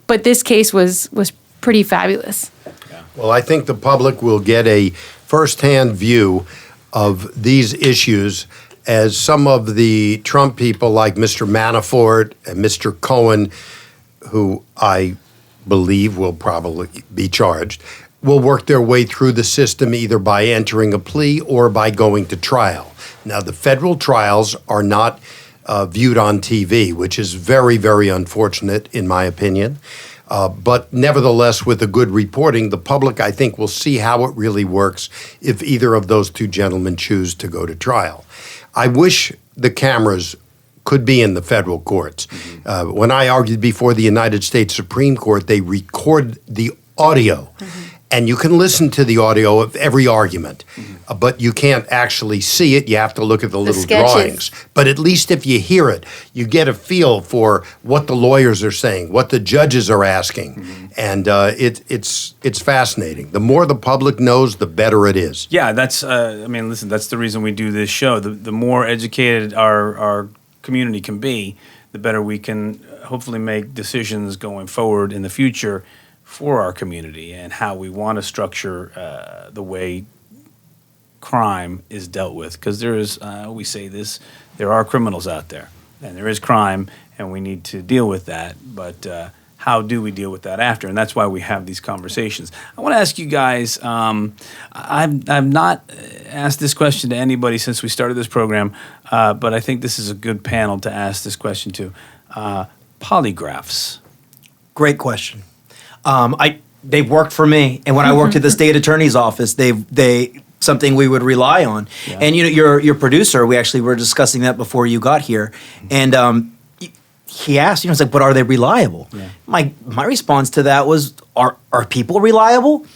But this case was pretty fabulous. Well, I think the public will get a firsthand view of these issues as some of the Trump people like Mr. Manafort and Mr. Cohen, who I believe will probably be charged, will work their way through the system either by entering a plea or by going to trial. Now, the federal trials are not viewed on TV, which is very, very unfortunate in my opinion. But nevertheless, with the good reporting, the public, I think, will see how it really works if either of those two gentlemen choose to go to trial. I wish the cameras could be in the federal courts. When I argued before the United States Supreme Court, they record the audio. And you can listen to the audio of every argument, but you can't actually see it. You have to look at the little drawings. But at least if you hear it, you get a feel for what the lawyers are saying, what the judges are asking, and it's fascinating. The more the public knows, the better it is. Yeah, that's. Listen, that's the reason we do this show. The more educated our community can be, the better we can hopefully make decisions going forward in the future for our community and how we want to structure the way crime is dealt with. Because there is, we say this, there are criminals out there, and there is crime, and we need to deal with that. But how do we deal with that after? And that's why we have these conversations. I want to ask you guys, I've not asked this question to anybody since we started this program, but I think this is a good panel to ask this question to. Polygraphs. Great question. They've worked for me, and when I worked at the state attorney's office, they something we would rely on. Yeah. And your producer, we actually were discussing that before you got here, and he asked, it's like, but are they reliable? Yeah. My response to that was, are people reliable?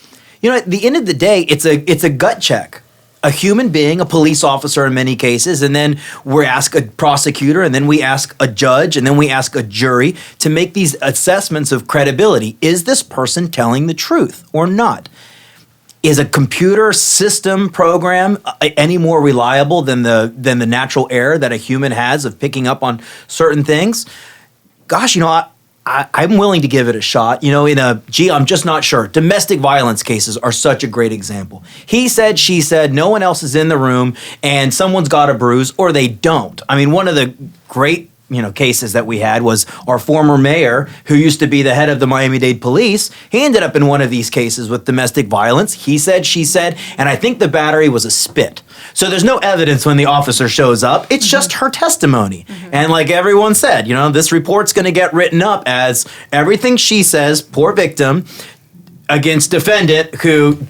At the end of the day, it's a gut check. A human being, a police officer in many cases, and then we ask a prosecutor, and then we ask a judge, and then we ask a jury to make these assessments of credibility. Is this person telling the truth or not? Is a computer system program any more reliable than the natural error that a human has of picking up on certain things? Gosh, I'm willing to give it a shot. I'm just not sure. Domestic violence cases are such a great example. He said, she said, no one else is in the room, and someone's got a bruise, or they don't. One of the great cases that we had was our former mayor, who used to be the head of the Miami-Dade police. He ended up in one of these cases with domestic violence. He said, she said, and I think the battery was a spit. So there's no evidence when the officer shows up. It's just her testimony. And like everyone said, this report's going to get written up as everything she says, poor victim, against defendant who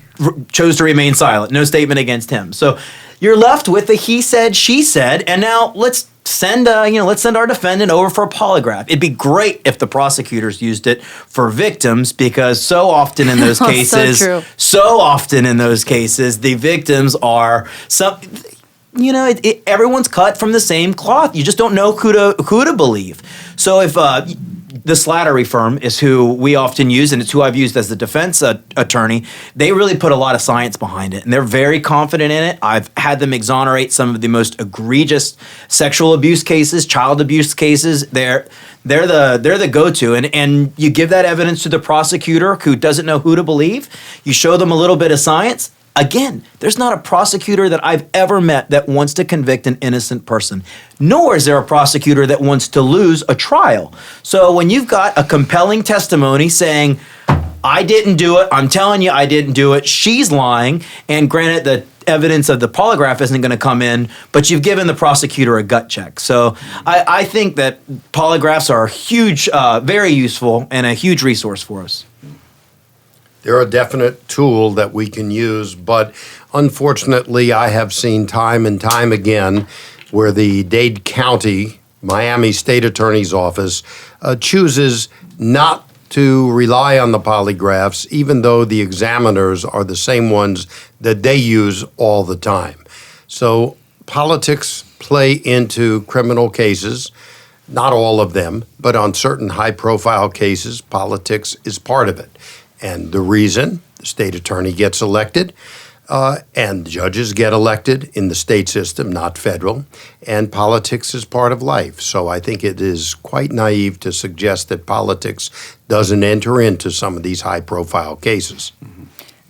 chose to remain silent. No statement against him. So you're left with the he said, she said, and now let's send our defendant over for a polygraph. It'd be great if the prosecutors used it for victims, because so often in those cases, the victims are everyone's cut from the same cloth. You just don't know who to believe. So if the Slattery firm is who we often use, and it's who I've used as the defense attorney. They really put a lot of science behind it, and they're very confident in it. I've had them exonerate some of the most egregious sexual abuse cases, child abuse cases. They're the go-to, and you give that evidence to the prosecutor who doesn't know who to believe. You show them a little bit of science. Again, there's not a prosecutor that I've ever met that wants to convict an innocent person, nor is there a prosecutor that wants to lose a trial. So when you've got a compelling testimony saying, I didn't do it, I'm telling you I didn't do it, she's lying, and granted the evidence of the polygraph isn't going to come in, but you've given the prosecutor a gut check. So I think that polygraphs are huge, very useful, and a huge resource for us. They're a definite tool that we can use, but unfortunately, I have seen time and time again where the Dade County, Miami State Attorney's Office chooses not to rely on the polygraphs, even though the examiners are the same ones that they use all the time. So politics play into criminal cases. Not all of them, but on certain high-profile cases, politics is part of it. And the reason The state attorney gets elected, and judges get elected in the state system, not federal, and politics is part of life. So I think it is quite naive to suggest that politics doesn't enter into some of these high-profile cases.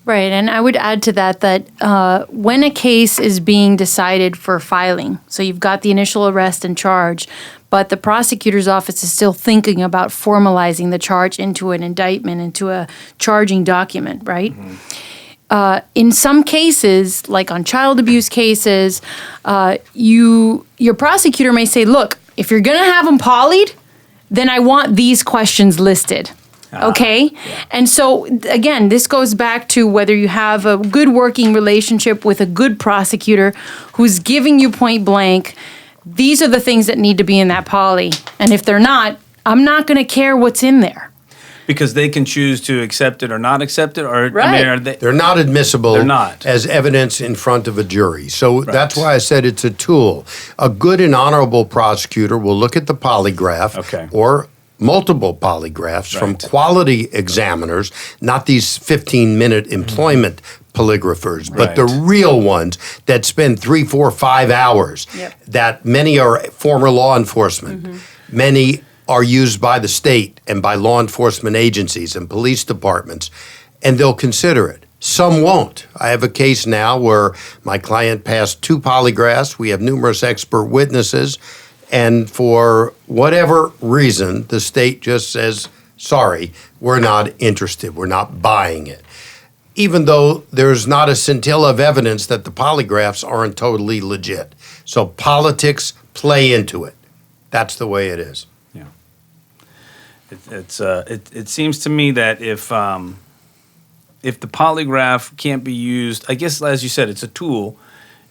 Right, and I would add to that when a case is being decided for filing, so you've got the initial arrest and charge, but the prosecutor's office is still thinking about formalizing the charge into an indictment, into a charging document, right? In some cases, like on child abuse cases, your prosecutor may say, look, if you're going to have them poly'd, then I want these questions listed. Okay? Yeah. And so, again, this goes back to whether you have a good working relationship with a good prosecutor who's giving you point blank, these are the things that need to be in that poly. And if they're not, I'm not going to care what's in there. Because they can choose to accept it or not accept it, or right. I mean, are they? They're not admissible They're not. as evidence in front of a jury. So Right. that's why I said it's a tool. A good and honorable prosecutor will look at the polygraph Okay. or multiple polygraphs from Right. quality examiners, not these 15-minute employment polygraphers, but the Right. real ones that spend 3, 4, 5 hours. Yep. That many are former law enforcement. Many are used by the state and by law enforcement agencies and police departments, and they'll consider it. Some won't. I have a case now where my client passed 2 polygraphs. We have numerous expert witnesses, and for whatever reason, the state just says, sorry, we're not interested. We're not buying it. Even though there's not a scintilla of evidence that the polygraphs aren't totally legit. So politics play into it. That's the way it is. It seems to me that if the polygraph can't be used, I guess as you said, it's a tool,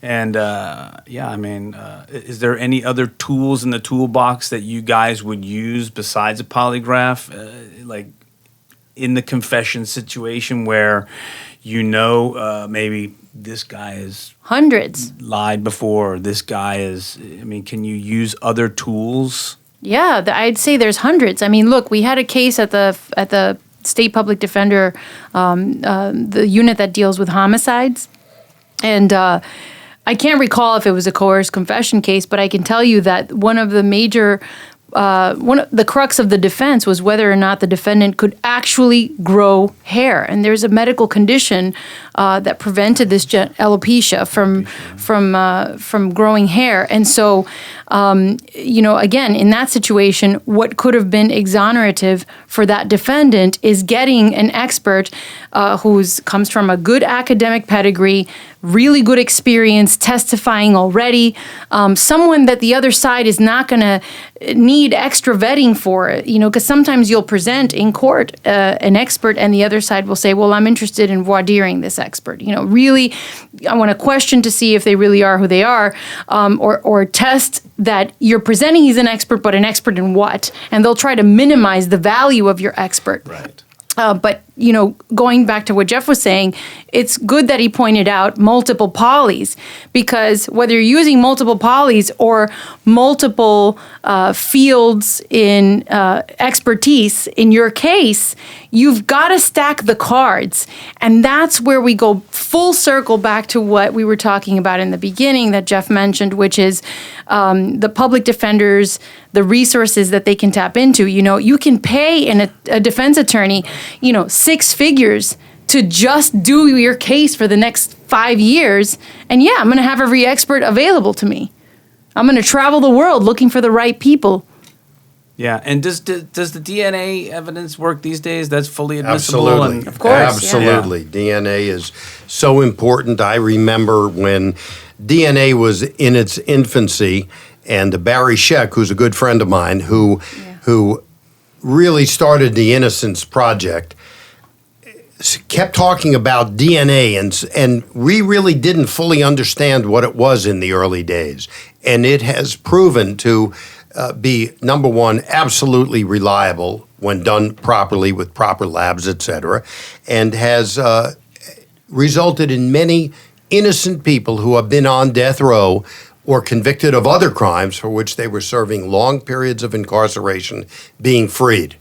and is there any other tools in the toolbox that you guys would use besides a polygraph, like in the confession situation where maybe this guy has Hundreds. lied before, or this guy is? I mean, can you use other tools? Yeah, I'd say there's hundreds. I mean, look, we had a case at the state public defender, the unit that deals with homicides, and I can't recall if it was a coerced confession case, but I can tell you that one of the major the crux of the defense was whether or not the defendant could actually grow hair, and there's a medical condition that prevented this alopecia from growing hair, and so again, in that situation, what could have been exonerative for that defendant is getting an expert who comes from a good academic pedigree, really good experience testifying already, someone that the other side is not going to need extra vetting for, because sometimes you'll present in court an expert and the other side will say, well, I'm interested in voir direing this expert. Really, I want to question to see if they really are who they are, or test that you're presenting he's an expert, but an expert in what? And they'll try to minimize the value of your expert. Right. But, going back to what Jeff was saying, it's good that he pointed out multiple polys, because whether you're using multiple polys or multiple fields in expertise in your case, you've got to stack the cards. And that's where we go full circle back to what we were talking about in the beginning that Jeff mentioned, which is the public defenders, the resources that they can tap into. You can pay a defense attorney, 6 figures to just do your case for the next 5 years. And I'm going to have every expert available to me. I'm going to travel the world looking for the right people. Yeah, and does the DNA evidence work these days? That's fully admissible? Absolutely. And Of course. Absolutely. DNA is so important. I remember when DNA was in its infancy, and Barry Scheck, who's a good friend of mine, who really started the Innocence Project, kept talking about DNA, and we really didn't fully understand what it was in the early days. And it has proven to be, number one, absolutely reliable when done properly with proper labs, et cetera, and has resulted in many innocent people who have been on death row or convicted of other crimes for which they were serving long periods of incarceration being freed.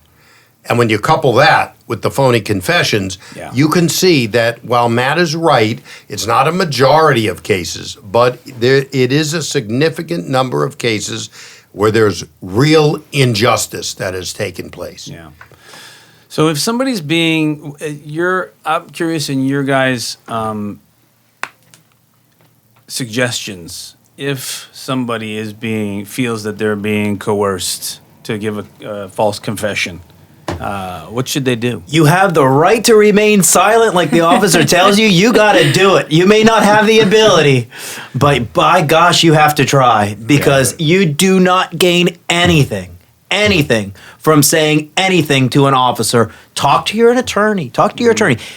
And when you couple that with the phony confessions, Yeah. you can see that while Matt is right, it's not a majority of cases, but it is a significant number of cases where there's real injustice that has taken place. Yeah. So if somebody's being, I'm curious in your guys' suggestions. If somebody feels that they're being coerced to give a false confession, what should they do? You have the right to remain silent, like the officer tells you. You got to do it. You may not have the ability, but by gosh, you have to try, because you do not gain anything from saying anything to an officer. Talk to your attorney.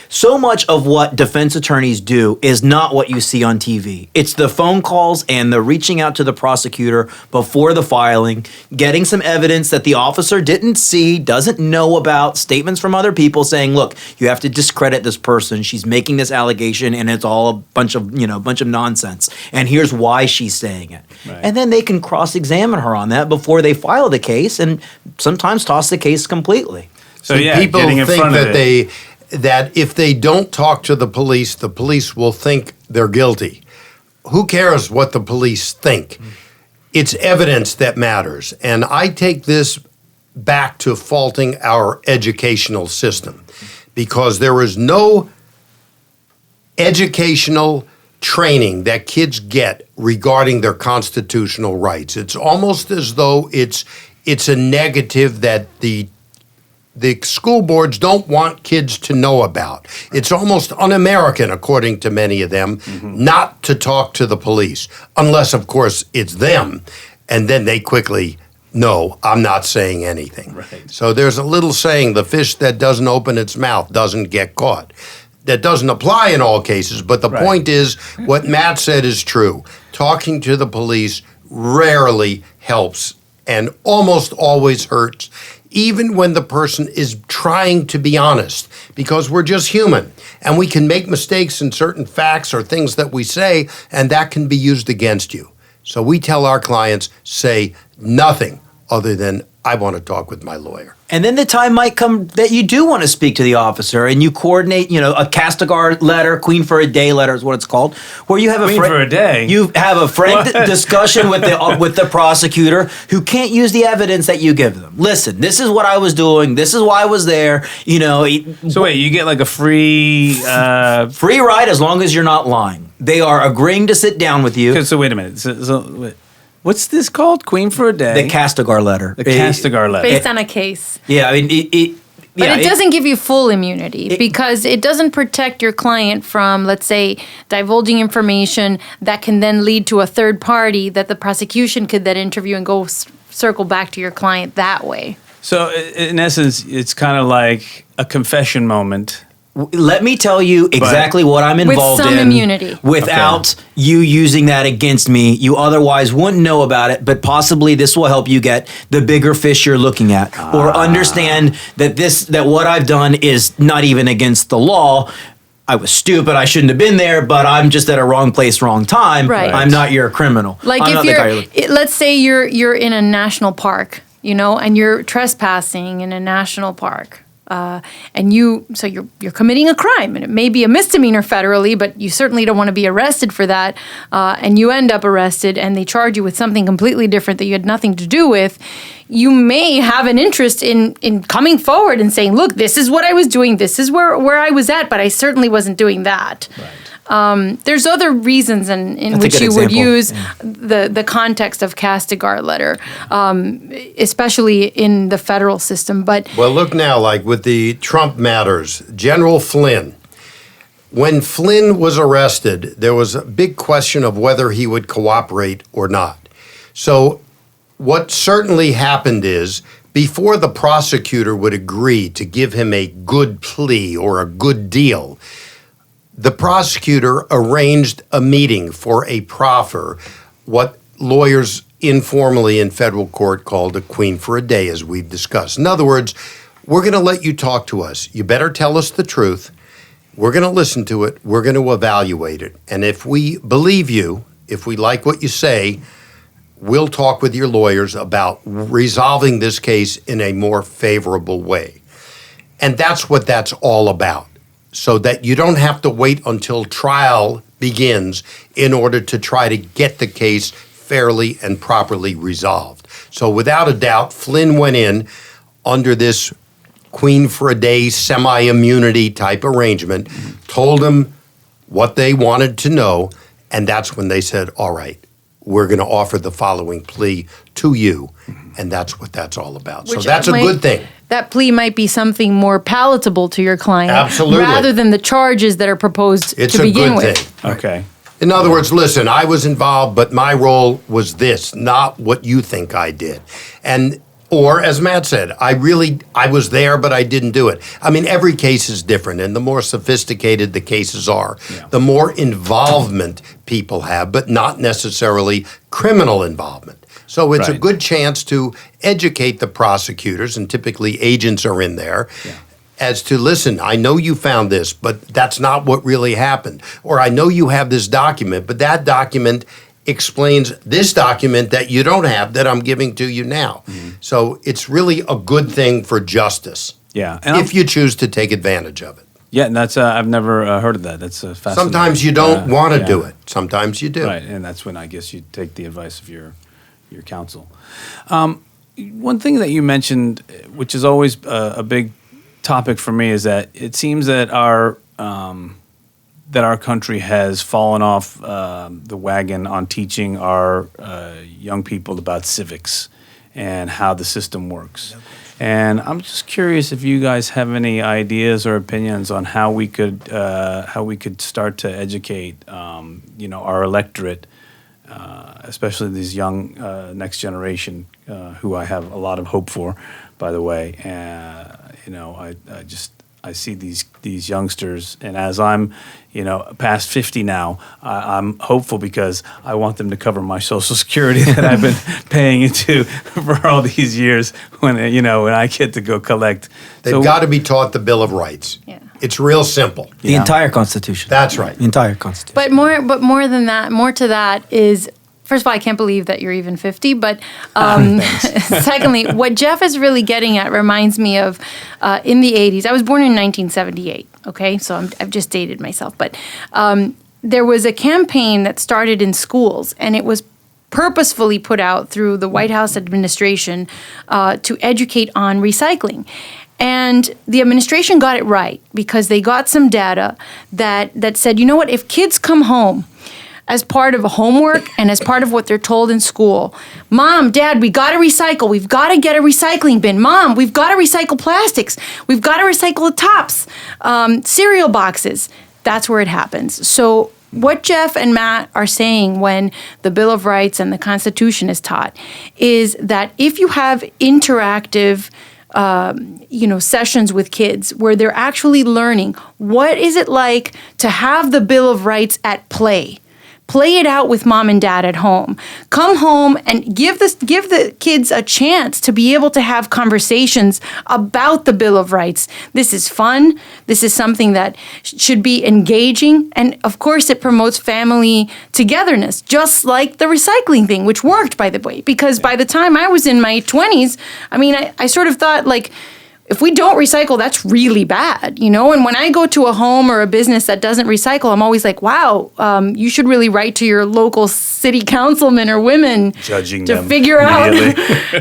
So much of what defense attorneys do is not what you see on TV. It's the phone calls and the reaching out to the prosecutor before the filing, getting some evidence that the officer didn't see, doesn't know about, statements from other people saying, look, you have to discredit this person. She's making this allegation and it's all a bunch of nonsense. And here's why she's saying it. Right. And then they can cross-examine her on that before they file the case, and sometimes toss the case completely. So See, people getting in think front of it. that if they don't talk to the police will think they're guilty. Who cares what the police think? It's evidence that matters. And I take this back to faulting our educational system, because there is no educational training that kids get regarding their constitutional rights. It's almost as though it's a negative that the school boards don't want kids to know about. It's almost un-American, according to many of them, not to talk to the police, unless, of course, it's them. And then they quickly, no, I'm not saying anything. Right. So there's a little saying, the fish that doesn't open its mouth doesn't get caught. That doesn't apply in all cases, but the point is, what Matt said is true. Talking to the police rarely helps and almost always hurts, even when the person is trying to be honest, because we're just human and we can make mistakes in certain facts or things that we say, and that can be used against you. So we tell our clients, say nothing other than, I want to talk with my lawyer. And then the time might come that you do want to speak to the officer, and you coordinate, a Castigar letter, Queen for a Day letter is what it's called, where you have Queen for a day? You have a frank discussion with the prosecutor, who can't use the evidence that you give them. Listen, this is what I was doing. This is why I was there. So wait, you get like a free free ride as long as you're not lying. They are agreeing to sit down with you. So wait a minute. So wait. What's this called? Queen for a Day? The Castigar letter. The Castigar letter. Based on a case. Yeah, I mean, But it doesn't give you full immunity, because it doesn't protect your client from, let's say, divulging information that can then lead to a third party that the prosecution could then interview and go circle back to your client that way. So in essence, it's kind of like a confession moment. Let me tell you exactly what I'm involved in. With some immunity. Without you using that against me. You otherwise wouldn't know about it, but possibly this will help you get the bigger fish you're looking at. Or understand that what I've done is not even against the law. I was stupid, I shouldn't have been there, but I'm just at a wrong place, wrong time. Right. I'm not your criminal. Like I'm if let's say you're in a national park, and you're trespassing in a national park. And you're committing a crime, and it may be a misdemeanor federally, but you certainly don't want to be arrested for that. And you end up arrested, and they charge you with something completely different that you had nothing to do with. You may have an interest in coming forward and saying, "Look, this is what I was doing. This is where I was at, but I certainly wasn't doing that." Right. There's other reasons in which you would use the context of Castigar letter, especially in the federal system. But well, look now, like with the Trump matters, General Flynn. When Flynn was arrested, there was a big question of whether he would cooperate or not. So what certainly happened is, before the prosecutor would agree to give him a good plea or a good deal, the prosecutor arranged a meeting for a proffer, what lawyers informally in federal court called a queen for a day, as we've discussed. In other words, we're going to let you talk to us. You better tell us the truth. We're going to listen to it. We're going to evaluate it. And if we believe you, if we like what you say, we'll talk with your lawyers about resolving this case in a more favorable way. And that's what that's all about. So that you don't have to wait until trial begins in order to try to get the case fairly and properly resolved. So without a doubt, Flynn went in under this Queen for a Day semi-immunity type arrangement, told them what they wanted to know, and that's when they said, all right, we're going to offer the following plea to you, and that's what that's all about. So that's a good thing. That plea might be something more palatable to your client. Absolutely. Rather than the charges that are proposed It's to a begin good with. thing. Okay. In other words, listen, I was involved, but my role was this, not what you think I did. Or as Matt said, I was there, but I didn't do it. I mean, every case is different, and the more sophisticated the cases are, the more involvement people have, but not necessarily criminal involvement. So it's a good chance to educate the prosecutors, and typically agents are in there, as to, listen, I know you found this, but that's not what really happened. Or I know you have this document, but that document explains this document that you don't have that I'm giving to you now. So it's really a good thing for justice. Yeah. If you choose to take advantage of it. Yeah, and that's I've never heard of that. That's fascinating. Sometimes you don't want to do it. Sometimes you do. Right, and that's when I guess you take the advice of your counsel. One thing that you mentioned, which is always a big topic for me, is that it seems that our country has fallen off the wagon on teaching our young people about civics and how the system works. And I'm just curious if you guys have any ideas or opinions on how we could start to educate our electorate, especially these young next generation who I have a lot of hope for, by the way. I see these youngsters, and as I'm, past 50 now, I'm hopeful because I want them to cover my Social Security that I've been paying into for all these years. When I get to go collect, They've got to be taught the Bill of Rights. Yeah. It's real simple. The entire Constitution. That's right. The entire Constitution. But more than that, more to that is, first of all, I can't believe that you're even 50. But secondly, what Jeff is really getting at reminds me of in the 80s. I was born in 1978. Okay, so I've just dated myself. But there was a campaign that started in schools, and it was purposefully put out through the White House administration to educate on recycling. And the administration got it right because they got some data that said, you know what, if kids come home as part of a homework and as part of what they're told in school, Mom, Dad, we got to recycle. We've got to get a recycling bin. Mom, we've got to recycle plastics. We've got to recycle the tops, cereal boxes. That's where it happens. So what Jeff and Matt are saying when the Bill of Rights and the Constitution is taught is that if you have interactive sessions with kids where they're actually learning what is it like to have the Bill of Rights at play. Play it out with mom and dad at home. Come home and give the kids a chance to be able to have conversations about the Bill of Rights. This is fun. This is something that should be engaging. And of course, it promotes family togetherness, just like the recycling thing, which worked, by the way, because by the time I was in my 20s, I sort of thought, like, if we don't recycle, that's really bad, And when I go to a home or a business that doesn't recycle, I'm always like, wow, you should really write to your local city councilmen or women judging to them figure out.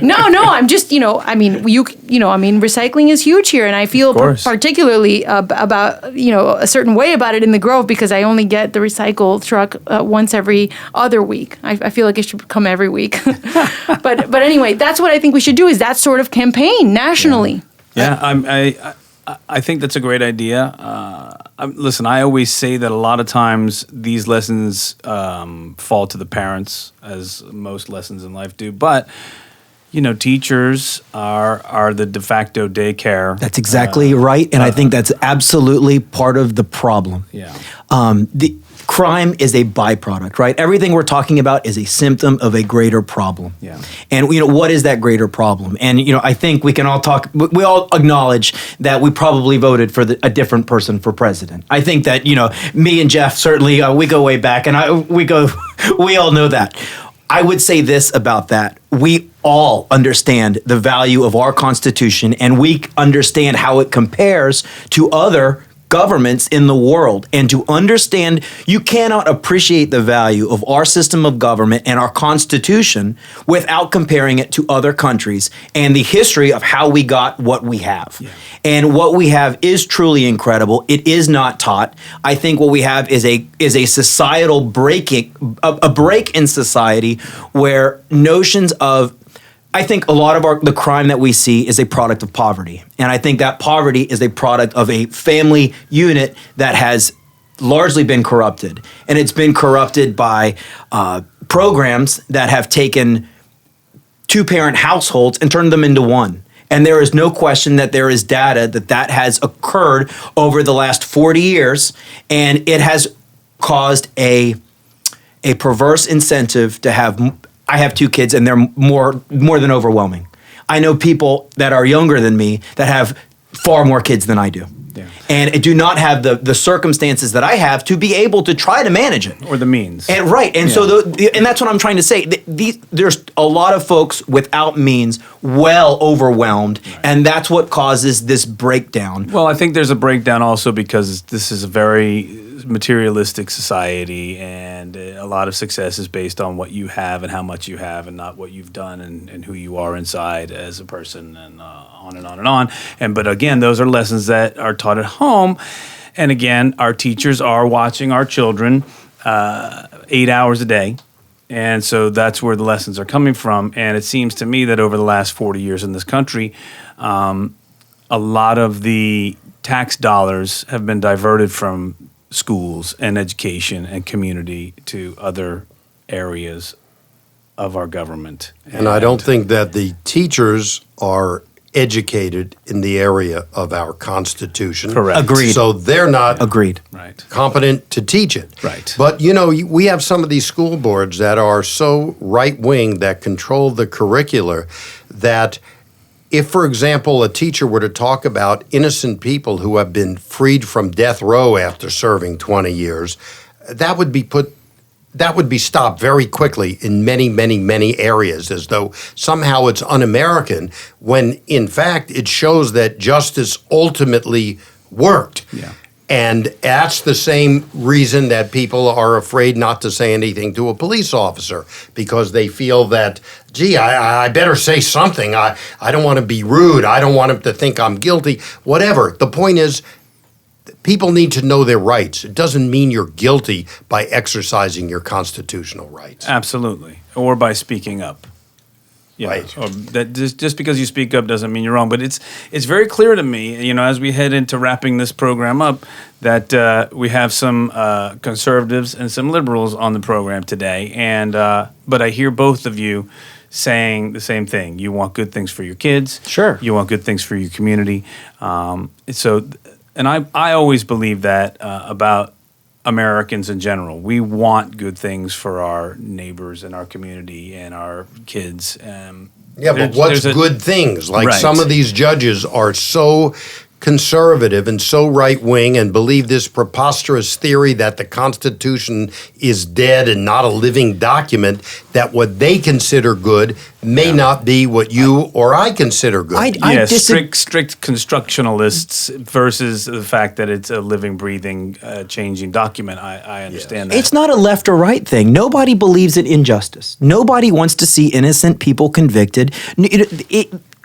No, I'm just, recycling is huge here, and I feel particularly about, a certain way about it in the Grove because I only get the recycle truck once every other week. I feel like it should come every week. but anyway, that's what I think we should do, is that sort of campaign nationally. Yeah, I think that's a great idea. Listen, I always say that a lot of times these lessons fall to the parents, as most lessons in life do. But teachers are the de facto daycare. That's exactly right, and I think that's absolutely part of the problem. Yeah. The crime is a byproduct, right? Everything we're talking about is a symptom of a greater problem. Yeah. And what is that greater problem? And I think we can all we all acknowledge that we probably voted for a different person for president. I think that me and Jeff certainly we go way back, and we all know that. I would say this about that: we all understand the value of our Constitution, and we understand how it compares to other governments in the world. And to understand, you cannot appreciate the value of our system of government and our Constitution without comparing it to other countries and the history of how we got what we have. Yeah. And what we have is truly incredible. It is not taught. I think what we have is a societal breaking, a break in society where notions of, I think a lot of the crime that we see is a product of poverty. And I think that poverty is a product of a family unit that has largely been corrupted. And it's been corrupted by programs that have taken two-parent households and turned them into one. And there is no question that there is data that has occurred over the last 40 years, and it has caused a perverse incentive to have. I have 2 kids, and they're more than overwhelming. I know people that are younger than me that have far more kids than I do. Yeah. And do not have the circumstances that I have to be able to try to manage it. Or the means. And right. And so and that's what I'm trying to say. There's a lot of folks without means well overwhelmed, right. And that's what causes this breakdown. Well, I think there's a breakdown also because this is a very materialistic society, and a lot of success is based on what you have and how much you have, and not what you've done and who you are inside as a person, and on and on and on. But again, those are lessons that are taught at home. And again, our teachers are watching our children 8 hours a day. And so that's where the lessons are coming from. And it seems to me that over the last 40 years in this country, a lot of the tax dollars have been diverted from schools and education and community to other areas of our government. And I don't think that the teachers are educated in the area of our Constitution. Correct. Agreed. So they're not Right. competent to teach it. Right. But, we have some of these school boards that are so right-wing that control the curricula that if, for example, a teacher were to talk about innocent people who have been freed from death row after serving 20 years, that would be stopped very quickly in many, many, many areas, as though somehow it's un-American, when in fact it shows that justice ultimately worked. Yeah. And that's the same reason that people are afraid not to say anything to a police officer, because they feel that, gee, I better say something. I don't want to be rude. I don't want him to think I'm guilty. Whatever. The point is, people need to know their rights. It doesn't mean you're guilty by exercising your constitutional rights. Absolutely. Or by speaking up. Yeah. Right. Or that just because you speak up doesn't mean you're wrong. But it's very clear to me, as we head into wrapping this program up, that we have some conservatives and some liberals on the program today. And but I hear both of you saying the same thing. You want good things for your kids. Sure. You want good things for your community. And I always believe that about Americans in general. We want good things for our neighbors and our community and our kids. Yeah, but what's good things? Like Right. some of these judges are so conservative and so right-wing and believe this preposterous theory that the Constitution is dead and not a living document, that what they consider good may not be what you or I consider good. Strict constructionalists versus the fact that it's a living, breathing, changing document. I understand that. It's not a left or right thing. Nobody believes in injustice. Nobody wants to see innocent people convicted.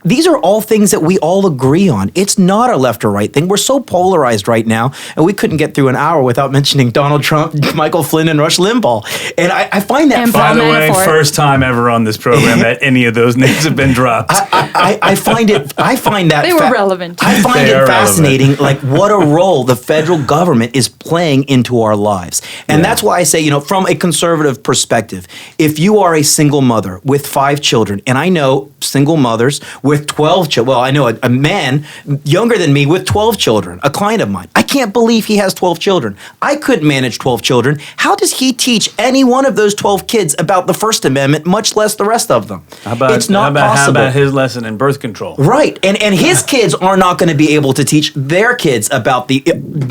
These are all things that we all agree on. It's not a left or right thing. We're so polarized right now, and we couldn't get through an hour without mentioning Donald Trump, Michael Flynn, and Rush Limbaugh. And I find that, by the way, first time ever on this program that any of those names have been dropped. I find that they were relevant. I find it fascinating, like what a role the federal government is playing into our lives. And that's why I say, from a conservative perspective, if you are a single mother with 5 children, and I know single mothers with with 12 children. Well, I know a man younger than me with 12 children, a client of mine. I can't believe he has 12 children. I couldn't manage 12 children. How does he teach any one of those 12 kids about the First Amendment, much less the rest of them? It's not possible. How about his lesson in birth control? Right. And his kids are not going to be able to teach their kids about the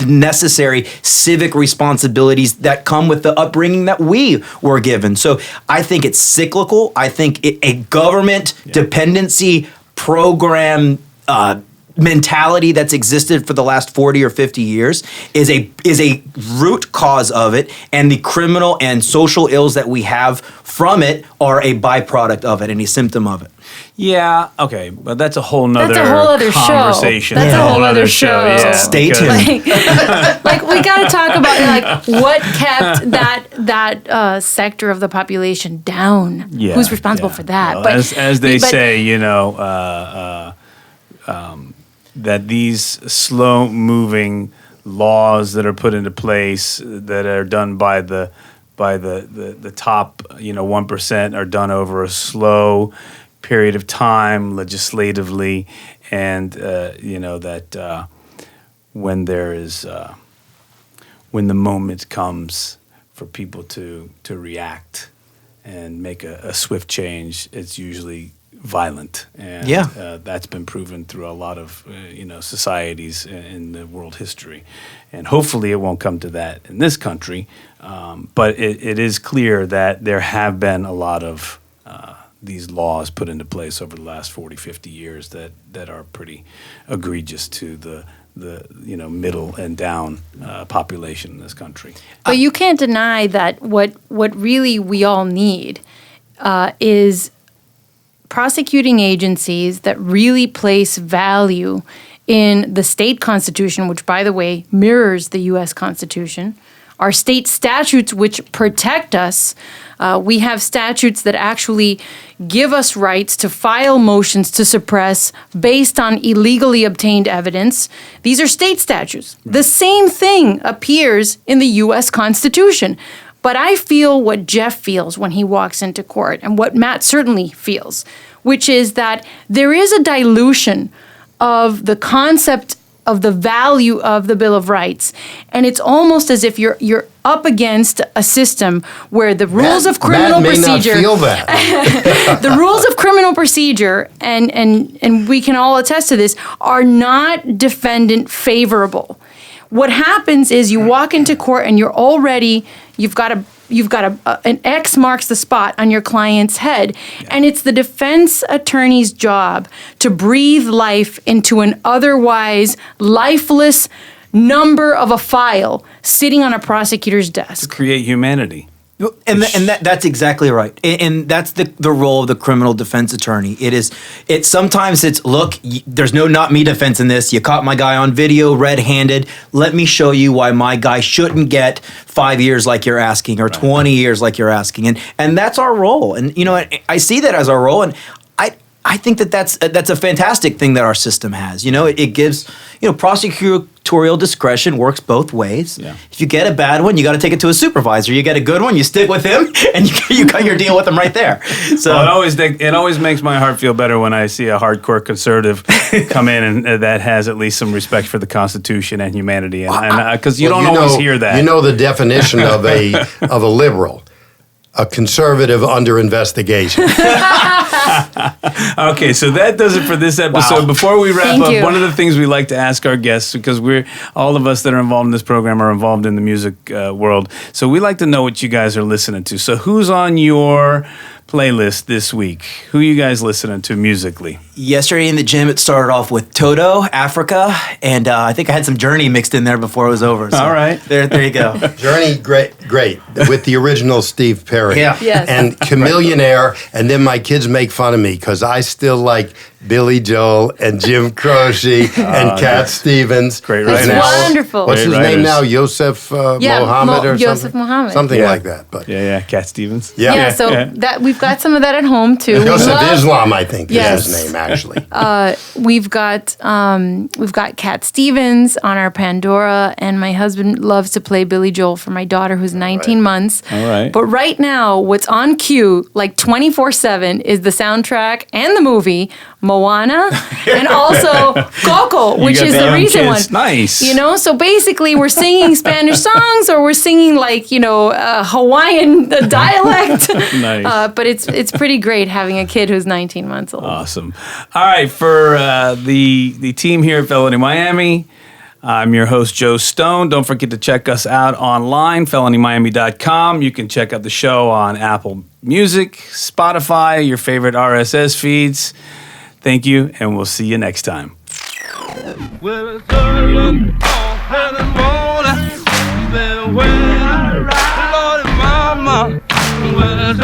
necessary civic responsibilities that come with the upbringing that we were given. So I think it's cyclical. I think a government dependency program mentality that's existed for the last 40 or 50 years is a root cause of it, and the criminal and social ills that we have from it are a byproduct of it and a symptom of it. Yeah, okay, but that's a whole nother Show. conversation. That's a whole other show. Yeah, Stay tuned. Like we got to talk about like what kept that sector of the population down. Yeah, Who's responsible for that? Well, but as they say, that these slow-moving laws that are put into place that are done by the top 1% are done over a slow period of time legislatively, and that when the moment comes for people to react and make a swift change, it's usually violent, and that's been proven through a lot of societies in the world history, and hopefully it won't come to that in this country, but it is clear that there have been a lot of these laws put into place over the last 40, 50 years that are pretty egregious to the middle and down population in this country. But you can't deny that what really we all need is prosecuting agencies that really place value in the state constitution, which, by the way, mirrors the U.S. Constitution, our state statutes which protect us. We have statutes that actually give us rights to file motions to suppress based on illegally obtained evidence. These are state statutes. The same thing appears in the U.S. Constitution. But I feel what Jeff feels when he walks into court, and what Matt certainly feels, which is that there is a dilution of the concept of the value of the Bill of Rights. And it's almost as if you're up against a system where the rules of criminal procedure Matt may not feel that. the rules of criminal procedure, and we can all attest to this, are not defendant favorable. What happens is you walk into court and you've got an X marks the spot on your client's head, and it's the defense attorney's job to breathe life into an otherwise lifeless number of a file sitting on a prosecutor's desk. Create humanity. And that's exactly right. And that's the role of the criminal defense attorney. Sometimes it's, look, there's no not me defense in this. You caught my guy on video red-handed. Let me show you why my guy shouldn't get 5 years like you're asking, or 20 years like you're asking. And that's our role. And I see that as our role, and I think that's a fantastic thing that our system has. It gives, prosecutorial discretion works both ways. Yeah. If you get a bad one, you got to take it to a supervisor. You get a good one, you stick with him, and you cut your deal with him right there. So it always makes my heart feel better when I see a hardcore conservative come in and that has at least some respect for the Constitution and humanity, and because you don't always hear that. The definition of a liberal. A conservative under investigation. Okay, so that does it for this episode. Wow. Before we wrap up, one of the things we like to ask our guests, because all of us that are involved in this program are involved in the music world, so we like to know what you guys are listening to. So who's on your playlist this week? Who are you guys listening to musically? Yesterday in the gym, it started off with Toto, Africa, and I think I had some Journey mixed in there before it was over. So all right. There you go. Journey, great, with the original Steve Perry. Yeah. Yes. And Chameleonaire, and then my kids make fun of me because I still like Billy Joel and Jim Croce and Cat Stevens. Great writers. writers. Wonderful. What's his name now? Yosef Mohammed or Yosef something? Mohammed. Something like that. But Yeah, Cat Stevens. Yeah. So that we've got some of that at home too. Yosef Islam, I think, Yes. is his name actually. We've got Cat Stevens on our Pandora, and my husband loves to play Billy Joel for my daughter who's 19 months. All right. But right now, what's on cue, like 24/7, is the soundtrack and the movie Moana and also Coco, which got is the the young recent kids. one. Nice. You know, so basically we're singing Spanish songs or we're singing like, Hawaiian dialect. Nice. But it's pretty great having a kid who's 19 months old. Awesome. All right, for the team here at Felony Miami, I'm your host, Joe Stone. Don't forget to check us out online, felonymiami.com. You can check out the show on Apple Music, Spotify, your favorite RSS feeds. Thank you, and we'll see you next time. Well, it's early in the morning. Then when I ride, Lord and Mama, well, it's